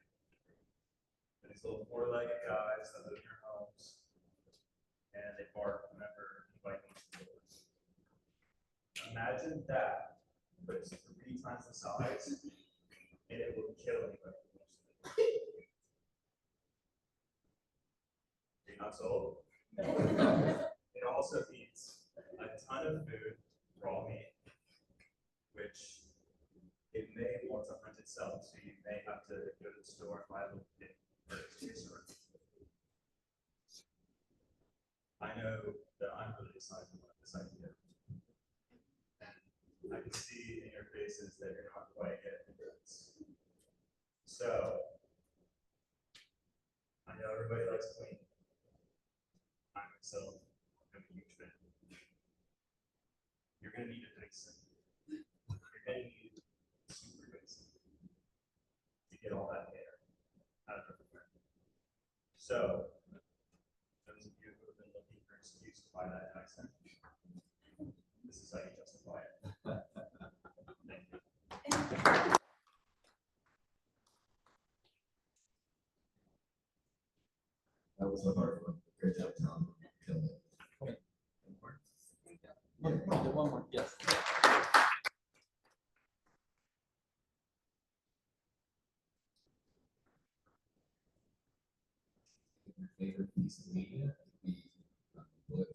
These little four-legged guys that live in your homes, and they bark whenever anybody needs to do it. Imagine that, but it's 3 times the size, and it will kill anybody. You're not sold? It also eats a ton of food, raw meat, which it may want to hunt itself, so you may have to go to the store and buy a little pig for its store. I know that I'm really excited about this idea. And I can see in your faces that you're not quite getting this. So, I know everybody likes clean. I myself am a huge fan. You're gonna need a Dyson. You're gonna need a super Dyson to get all that hair out of everywhere. So, those of you who have been looking for an excuse to buy that Dyson, this is how you justify it. Thank you.
That was a hard one. Great job, Tom. Killed it.
One more, yes.
Your favorite piece of media could be a book,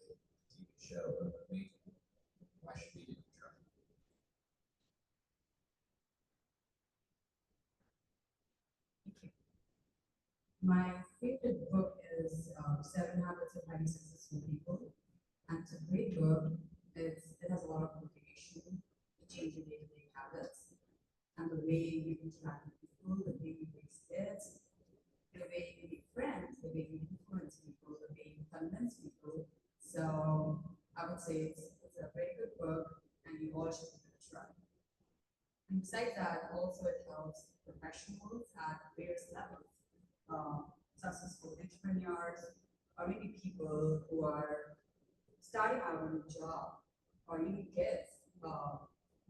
TV show, or a movie. Why should we even try?
My favorite book is 7 Habits of Highly Successful People. And it's a great book. It has a lot of motivation to change your day-to-day habits and the way you interact with people, the way you raise kids, the way you make friends, the way you influence people, the way you convince people. So I would say it's a very good book and you all should give it a try. And besides that, also it helps professionals at various levels, successful entrepreneurs, or maybe people who are starting out on a job, or even kids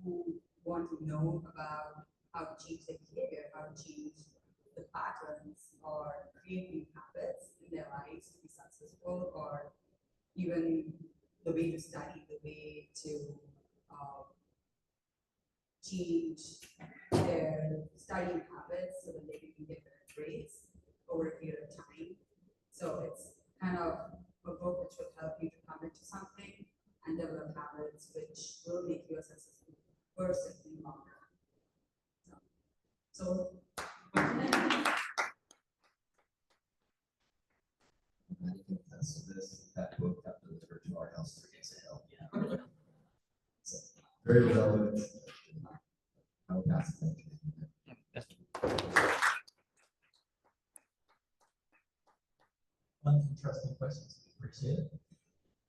who want to know about how to change their behavior, how to change the patterns, or create new habits in their lives to be successful, or even the way to study, the way to change their studying habits so that they can get better grades over a period of time. So it's kind of a book which will help you to commit to something and develop habits which will make you a successful person in the long run. So
I can attest to this. That book got delivered to our house 3 days ago. Yeah. So, very relevant. I will pass it on to you.
Fun, interesting questions. Appreciate it.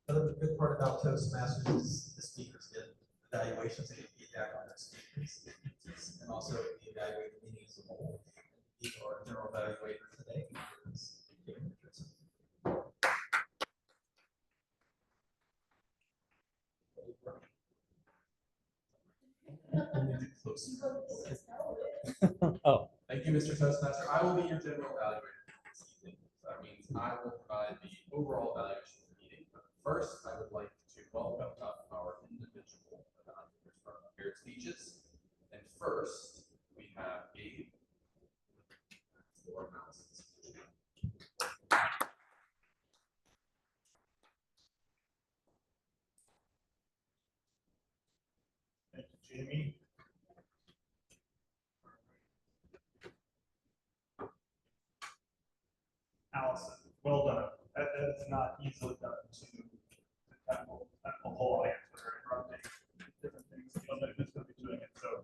Another good part about Toastmasters is the speakers get evaluations and get feedback on their speakers, and also the evaluated meeting as a whole. These are general evaluator today.
Oh, thank you, Mr. Toastmaster. I will be your general evaluator this evening. So that means I will provide the overall evaluation of the meeting. But first, I would like to welcome up our individual evaluators from their speeches. And first, we have Gabe for analysis.
Thank you, Jamie. Allison, well done. That's not easily done to tackle a whole audience that are interrupting different things. You don't know who's going to be doing it, so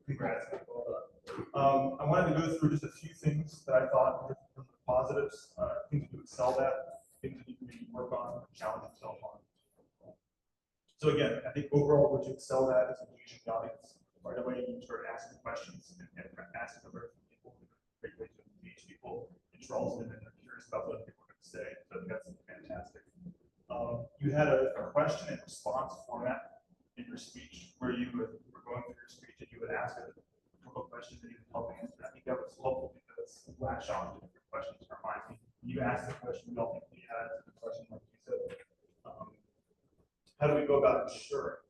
congrats. Well done. I wanted to go through just a few things that I thought were positives, things that you excelled at, things that you can maybe work on, challenge yourself on. So again, I think overall what you excelled at is engaging the audience. Right away, you start asking questions and asking to learn from people. Great way to engage people. It draws them in. They're curious about what people are going to say. So that's fantastic. You had a question and response format in your speech where you were going through your speech and you would ask a couple questions and you would help answer. I think that was helpful because latch on to different questions in our minds. When you ask the question, we all think we had the question like you said. How do we go about ensuring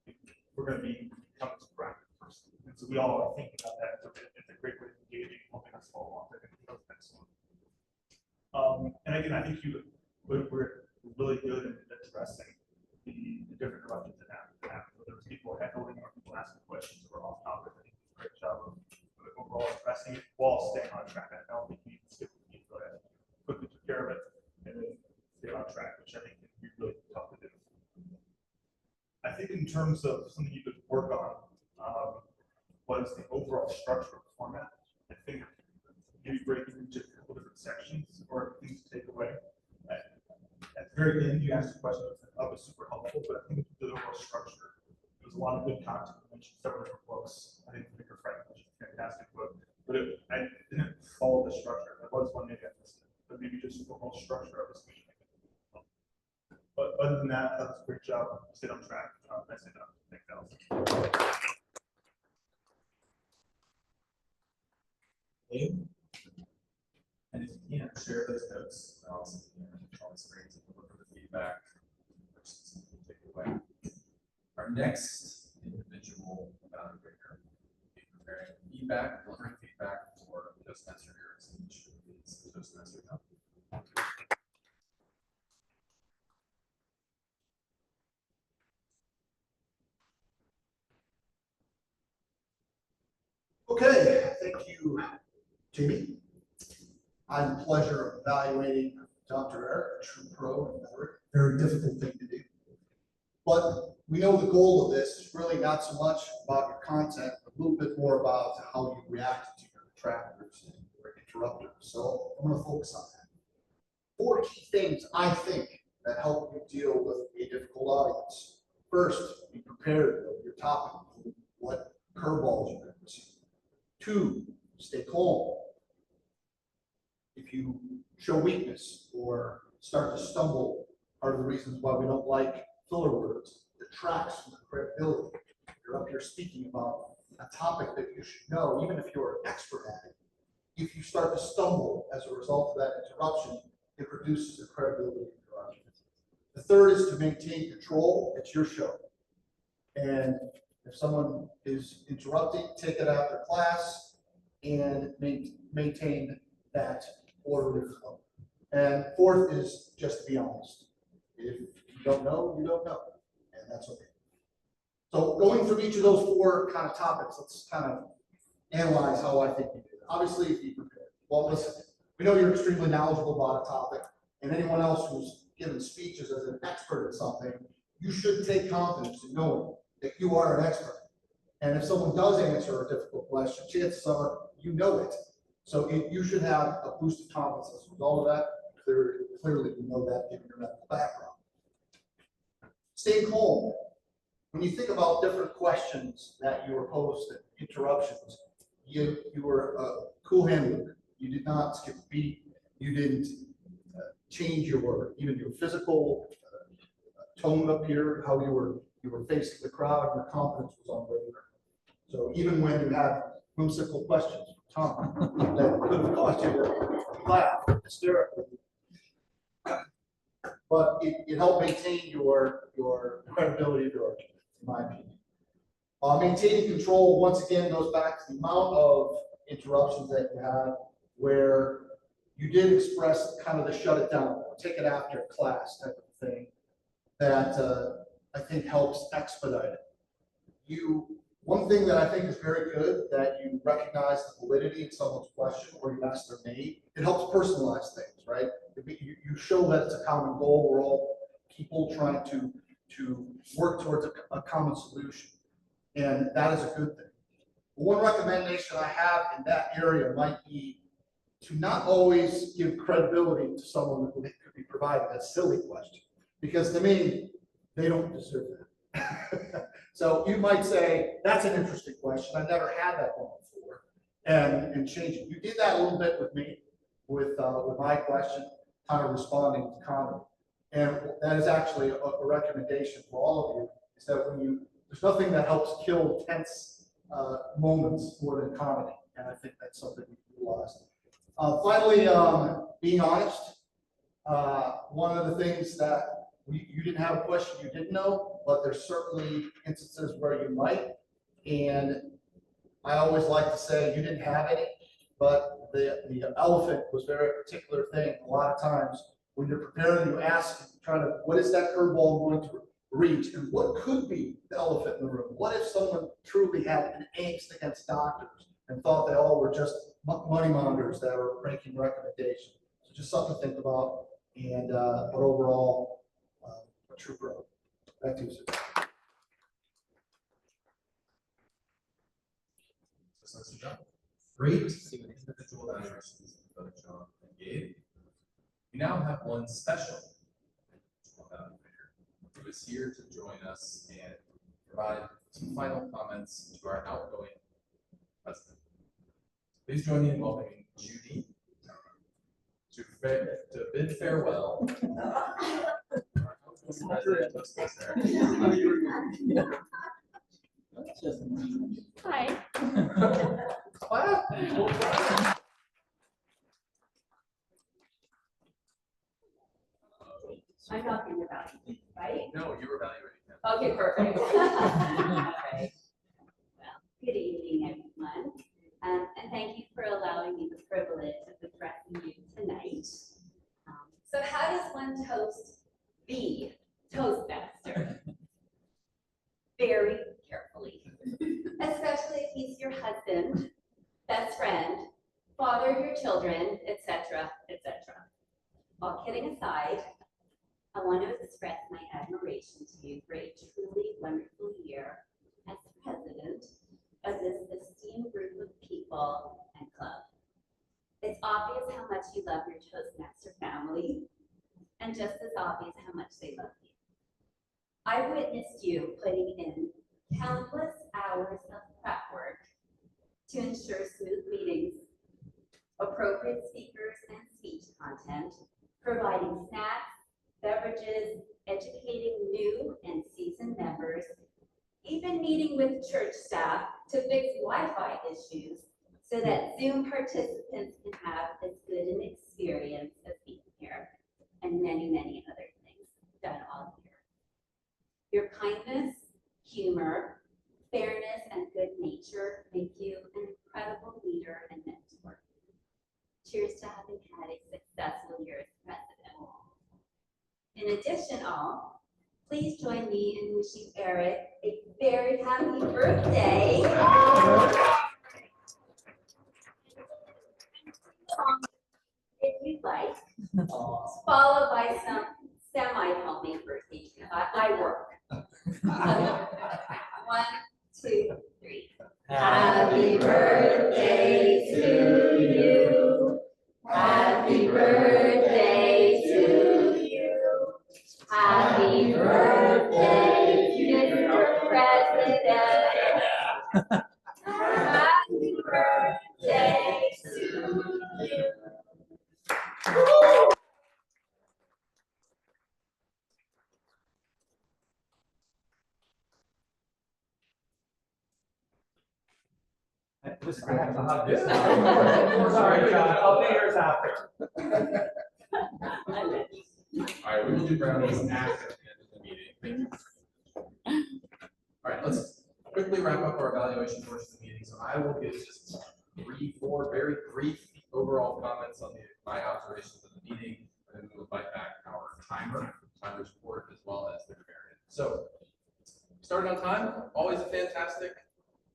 we we're gonna be coming to practice first. And so we all are thinking about that. It's a great way of engaging, helping us follow along. I think that's excellent. And again, I think we're really good at addressing the different directions that happen. Whether it's people echoing or people asking questions or off topic, I think it's a great job of overall addressing it while staying on track. I don't think we can skip the beat, go ahead, quickly took care of it, and then stay on track, which I think can be really tough to do. I think in terms of something you could work on, was the overall structure of the format. I think maybe breaking into a couple different sections or things to take away. At the very end, you asked a question that was super helpful, but I think the overall structure, there was a lot of good content. You mentioned several different books. I think Victor Frank was a fantastic book, but I didn't follow the structure. There was one maybe I missed it, but maybe just the whole structure of this meeting. But other than that, that was a great job. Stayed on track. Nicely done. Thanks, Allison.
And if you can't share those notes, also, it's always great to look for the feedback versus something to take away. Our next individual evaluator will be preparing feedback, delivering feedback for Toastmaster heroes, which is the Toastmaster Cup.
Okay, thank you, Jamie. I have the pleasure of evaluating Dr. Eric, a true pro and veteran. Very difficult thing to do. But we know the goal of this is really not so much about your content, but a little bit more about how you react to your detractors and your interrupters. So I'm going to focus on that. 4 key things I think that help you deal with a difficult audience. First, be prepared of your topic, what curveballs you're going to receive. 2, stay calm. If you show weakness or start to stumble, part of the reasons why we don't like filler words detracts from the credibility. You're up here speaking about a topic that you should know, even if you're an expert at it. If you start to stumble as a result of that interruption, it reduces the credibility of your argument. The third is to maintain control. It's your show. And if someone is interrupting, take it after class and maintain that orderly flow. And fourth is just to be honest. If you don't know, you don't know, and that's okay. So going through each of those 4 kind of topics, let's kind of analyze how I think you did. Obviously, be prepared. Well, listen, we know you're extremely knowledgeable about a topic, and anyone else who's given speeches as an expert at something, you should take confidence in knowing that you are an expert. And if someone does answer a difficult question, chances are you know it. So you should have a boost of confidence as a result of that. Clearly, you know that given your medical background. Stay calm. When you think about different questions that you were posed and interruptions, you were a cool handler. You did not skip a beat. You didn't change even your physical tone up here, how you were facing the crowd. Your confidence was on radar. So even when you had whimsical questions from Tom that could have caused you to laugh hysterically, but it helped maintain your credibility of your argument, in my opinion. Maintaining control, once again, goes back to the amount of interruptions that you had where you did express kind of the shut it down, or take it after class type of thing that I think helps expedite it. One thing that I think is very good, that you recognize the validity in someone's question or you ask their name, it helps personalize things, right? You show that it's a common goal. We're all people trying to work towards a common solution. And that is a good thing. One recommendation I have in that area might be to not always give credibility to someone who could be providing a silly question, because to me, they don't deserve that. So you might say, that's an interesting question. I never had that one before, and change it. You did that a little bit with me, with my question, kind of responding to comedy. And that is actually a recommendation for all of you, is that there's nothing that helps kill tense moments more than comedy. And I think that's something we realized. Finally, being honest. One of the things that you didn't have a question you didn't know, but there's certainly instances where you might. And I always like to say you didn't have any, but the elephant was very particular thing. A lot of times when you're preparing, you ask, trying to, what is that curveball going to reach? And what could be the elephant in the room? What if someone truly had an angst against doctors and thought they all were just money mongers that are making recommendations? So just something to think about. And but overall, a true pro. Back to you, sir.
Great individual evaluations from both John and Gabe. We now have one special evaluator who is here to join us and provide some final comments to our outgoing president. Please join me in welcoming Judy to bid farewell.
Hi.
I'm talking about you, right?
No, you were evaluating him.
Okay, perfect. Okay. Well, good evening, everyone. And thank you for allowing me the privilege of addressing you tonight. So how does one toast the Toastmaster? Very carefully, especially if he's your husband, best friend, father of your children, etc., etc. All kidding aside, I want to express my admiration to you for a truly wonderful year as president of this esteemed group of people and club. It's obvious how much you love your Toastmaster family, and just as obvious how much they love you. I witnessed you putting in countless hours of prep work to ensure smooth meetings, appropriate speakers and speech content, providing snacks, beverages, educating new and seasoned members, even meeting with church staff to fix Wi-Fi issues so that Zoom participants can have as good an experience as being here, and many, many other things done all year. Your kindness, humor, fairness, and good nature make you an incredible leader and mentor. Cheers to having had a successful year as president. In addition, all, please join me in wishing Eric a very happy birthday. If you'd like, followed by some semi-homemade birthday treats. I work. 1, 2, 3. Happy birthday to you. Happy birthday to you. Happy birthday, Mr. President. Happy birthday to you.
I have to hug this. Sorry, John, I'll be yours after.
All right, we will do brownies after the end of the meeting. All right, let's quickly wrap up our evaluation portion of the meeting. So I will give just 4 very brief overall comments on my observations of the meeting, and then we will invite back our timer's report, as well as the variant. So started on time, always a fantastic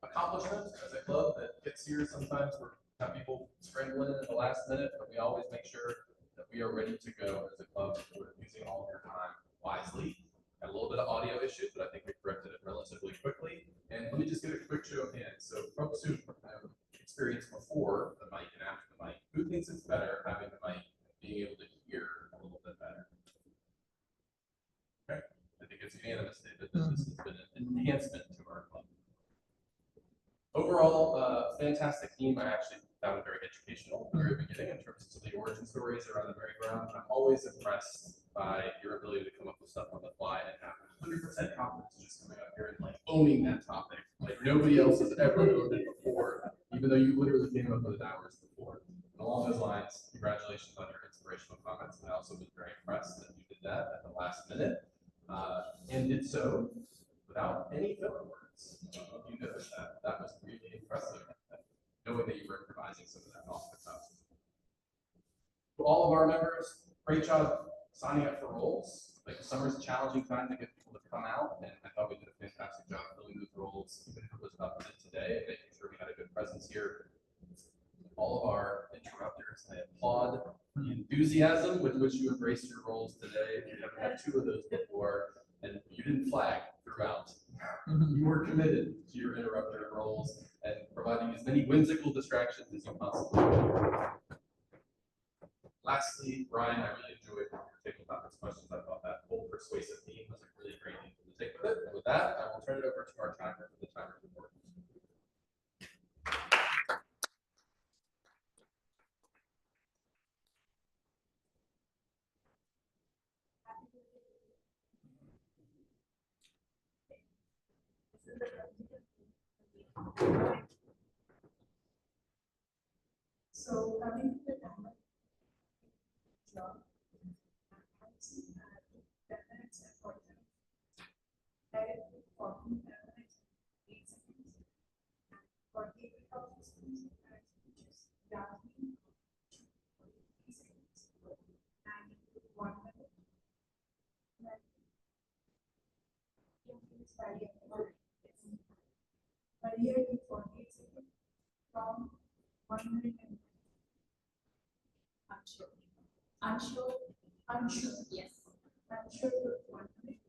accomplishment as a club that gets here. Sometimes we have people scrambling in at the last minute, but we always make sure that we are ready to go as a club. We're using all of your time wisely. Had a little bit of audio issues, but I think we corrected it relatively quickly. And let me just get a quick show of hands. So folks who have experience before the mic and after the mic, who thinks it's better having the mic and being able to hear a little bit better? Okay, I think it's unanimous, David, that this has been an enhancement to our club. Overall, fantastic team. I actually found it very educational at the very beginning in terms of the origin stories around the merry-go-round. I'm always impressed by your ability to come up with stuff on the fly and have 100% confidence just coming up here and like owning that topic. Like nobody else has ever owned it before, even though you literally came up with it hours before. along those lines, congratulations on your inspirational comments. I also was very impressed that you did that at the last minute, and did so without any filler words. You noticed that. That was really impressive, knowing that you were improvising some of that off the cuff. To all of our members, great job signing up for roles. Like the summer's a challenging time to get people to come out, and I thought we did a fantastic job filling those roles, even if it was about a minute today, and making sure we had a good presence here. All of our interrupters, I applaud the enthusiasm with which you embraced your roles today. We haven't had 2 of those before, and you didn't flag throughout. You were committed to your interrupter roles and providing as many whimsical distractions as you possibly could. Lastly, Brian, I really enjoyed your table topics questions. I thought that whole persuasive theme was a really great thing to take with it. And with that, I will turn it over to our timer for the timer report.
So coming to the timer. John. 10 minutes and 40 minutes. Directly 14 minutes, 8 seconds. For the difficult systems, just doubting 3 seconds. And 1 minute. But here you 48 seconds from 1 minute and unsure. Yes. Unsure for 1 minute.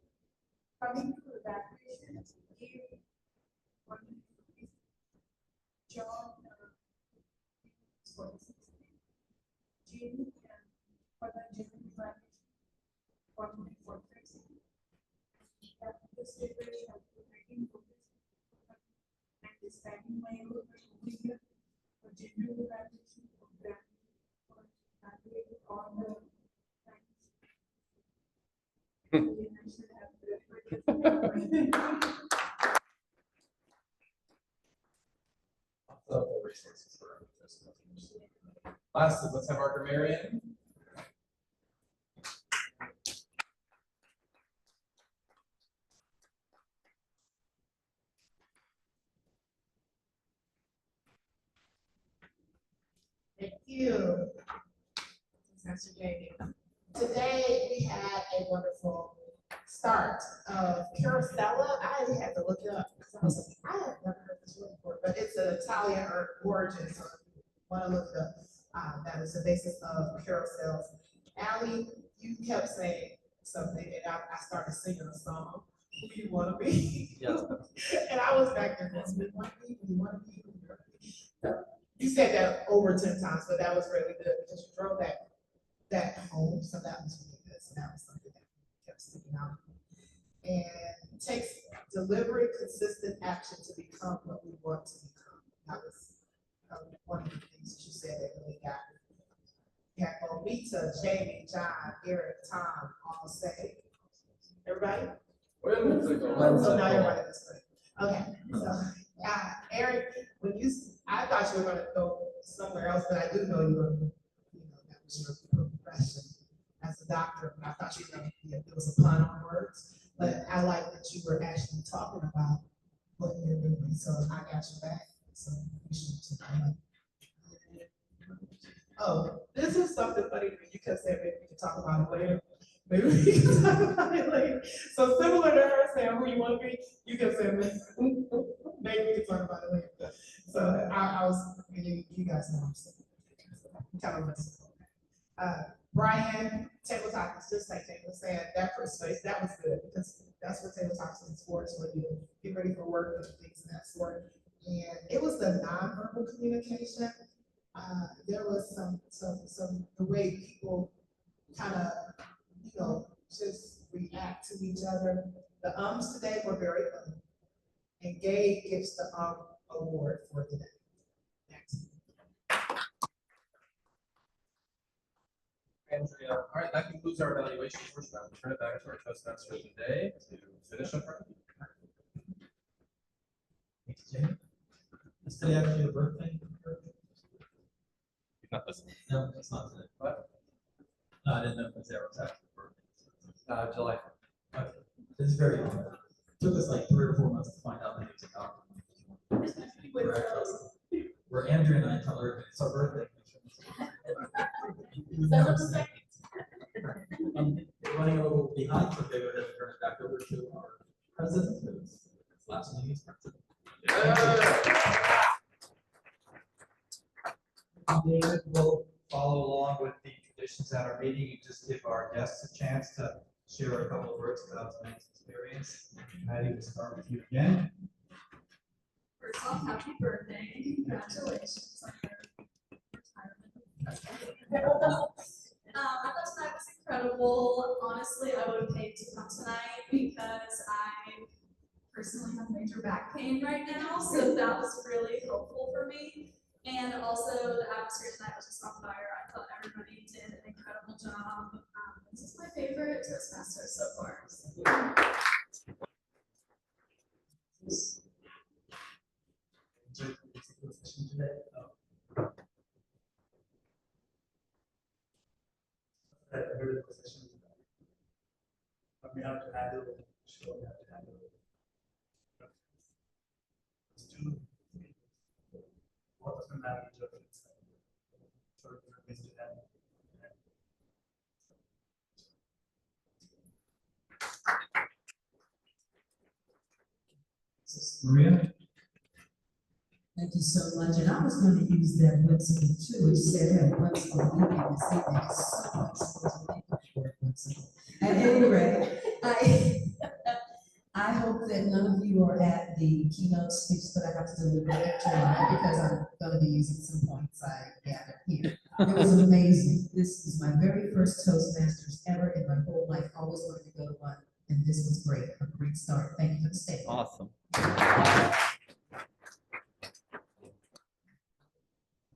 Coming to evaluation, give 1 minute. John, 46 seconds. Jim, for the general evaluation, 1 minute 45 seconds. After this deliberation, I will begin focus and deciding my role here for general evaluation of that for evaluating on the
Resources for our Toastmasters. Lastly, let's have our grammarian.
Thank you, Mr. Jamie. Today, we had a wonderful start of Carosella. I had to look it up because I was like, I have never heard this word before, but it's an Italian origin, so if you want to look it up, that is the basis of carousels. Allie, you kept saying something, and I started singing a song. Who do you want to be?
Yes.
And I was back there, who do you want to be? Who do you want to be? Who do you want to be? So, you said that over 10 times, but that was really good because you drove that home, so that was really good. So that was something that kept sticking out. And takes deliberate, consistent action to become what we want to become. That was one of the things that you said that really got me. You had Bonita, Jamie, John, Eric, Tom, all say. Everybody? So now everybody is great. Okay, so Eric, I thought you were going to go somewhere else, but I do know you were, that was your profession as a doctor. I thought you were going to, it was a pun on words, but I like that you were actually talking about what you're doing. So I got you back. So you should tonight. Oh, this is something funny to me. You could say maybe we can talk about it later. Maybe we can talk about it later. So similar to her saying who you want to be, you can say maybe we can talk about it later. So I was, you guys know I'm saying. Kind of listen. Brian, table topics, just like Taylor said, that persuades, that was good because that's what table topics is for, is when you get ready for work and things of that sort. And it was the nonverbal communication. There was some the way people kind of, just react to each other. The ums today were very fun. And Gabe gets the award for today. Next.
Andrea, all right, that concludes our evaluation portion. I will turn it back to our Toastmaster today to finish up our meeting.
Thanks, Jamie. Is today actually a birthday? No, it's not today.
What?
No, I didn't know if it was there, it was actually birthday.
July.
Okay, it's very, took us like 3 or 4 months to find out that it's about. Where Andrea and I tell her it's our birthday. We're running a little behind, so they go ahead and turn it back over to our president, who's last meeting's president.
David will follow along with the traditions at our meeting and just give our guests a chance to share a couple of words about tonight's experience. Patty, we'll start with you again.
First off, happy birthday, congratulations on your retirement. I thought tonight was incredible. Honestly, I would have paid to come tonight because I personally have major back pain right now, so that was really helpful for me. And also, the atmosphere tonight was just on fire. I thought everybody did an incredible job. This is my favorite Toastmaster so far.
We have to handle it. Sure, we have to handle it. Let's do what does the marriage of it? So it's to handle. Maria?
Thank you so much, and I was going to use that whimsical too, you said that whimsical, you made me say that so much, so thank you for it, whimsical. At any rate, I hope that none of you are at the keynote speech that I have to deliver tomorrow, because I'm going to be using some points I gathered here. It was amazing. This is my very first Toastmasters ever in my whole life. I always wanted to go to one, and this was great, a great start. Thank you for the stage.
Awesome.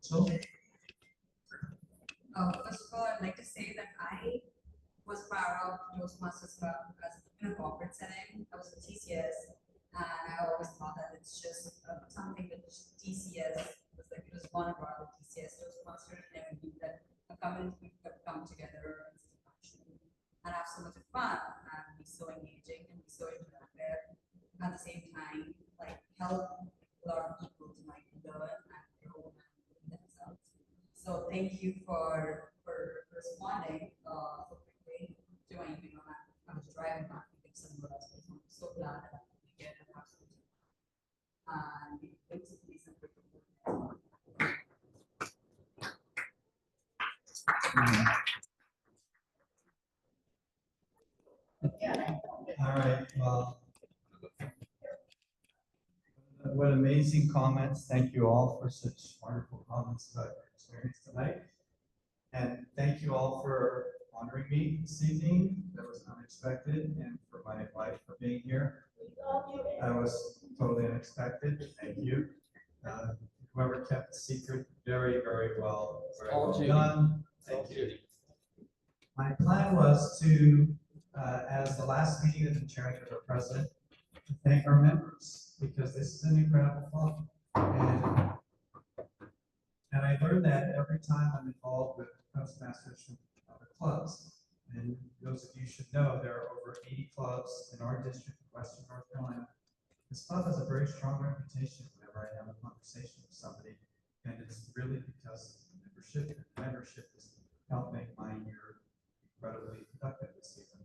So,
First of all, I'd like to say that I was part of Toastmasters Club as in a corporate setting. I was a TCS, and I always thought that it's just something that TCS was like, it was one part of TCS Toastmasters, and never knew that a community could come together and function and have so much fun and be so engaging and be so interactive. At the same time, like help a lot of people to like learn and grow themselves. So thank you for responding so quickly to anything on that. I was driving back to get somewhere else, but I'm so glad that we get an absolute. And it's a decent.
all right, well, what amazing comments. Thank you all for such wonderful comments about your experience tonight. And thank you all for honoring me this evening. That was unexpected, and for my wife for being here. That was totally unexpected. Thank you. Whoever kept the secret very, very well. Very well done. Thank you. My plan was to, as the last meeting that I'm chairing with our president, to thank our members, because this is an incredible club. And I learned that every time I'm involved with Toastmasters from other clubs. And those of you should know there are over 80 clubs in our district of Western North Carolina. This club has a very strong reputation whenever I have a conversation with somebody. And it's really because of membership, and membership has helped make my year incredibly productive this season.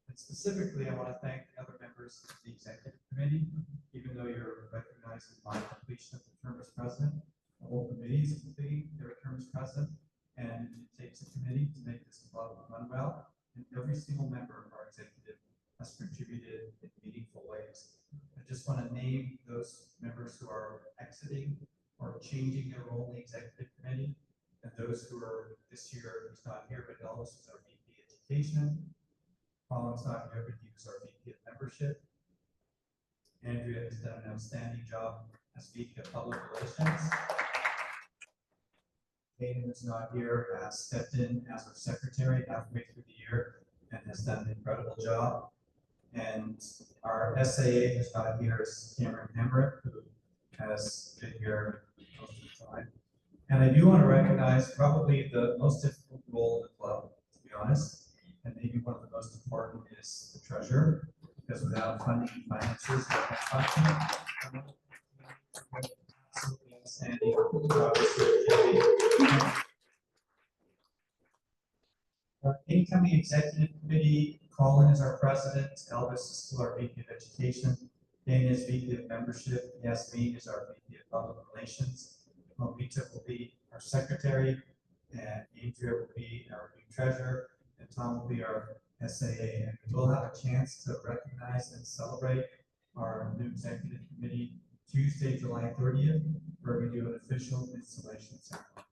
And specifically, I want to thank the other members of the executive committee. Even though you're recognizing my completion of the term as president, the whole committee is completing their term as president, and it takes a committee to make this club run well. And every single member of our executive has contributed in meaningful ways. I just want to name those members who are exiting or changing their role in the executive committee, and those who are this year, who's not here, but Ellis is our VP Education. Colin's not here, but he was our VP of Membership. Andrea has done an outstanding job as VP of Public Relations. Hayden, who's not here, has stepped in as our secretary halfway through the year and has done an incredible job. And our SAA who's not here is Cameron Hemrick, who has been here most of the time. And I do want to recognize probably the most difficult role in the club, to be honest, and maybe one of the most important is the treasurer, because without funding and finances, we can't function. Absolutely outstanding job this year, Jamie. Our incoming executive committee, Colin is our president, Elvis is still our VP of education, Dana is VP of membership, Yasmin is our VP of public relations, Mobita will be our secretary, and Andrea will be our new treasurer, and Tom will be our SAA. And we will have a chance to recognize and celebrate our new executive committee Tuesday, July 30th, where we do an official installation ceremony.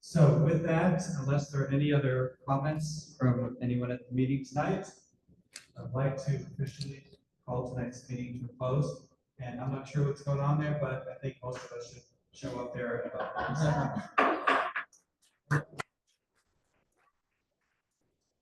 So with that, unless there are any other comments from anyone at the meeting tonight, I'd like to officially call tonight's meeting to a close. And I'm not sure what's going on there, but I think most of us should show up there in about 1 second.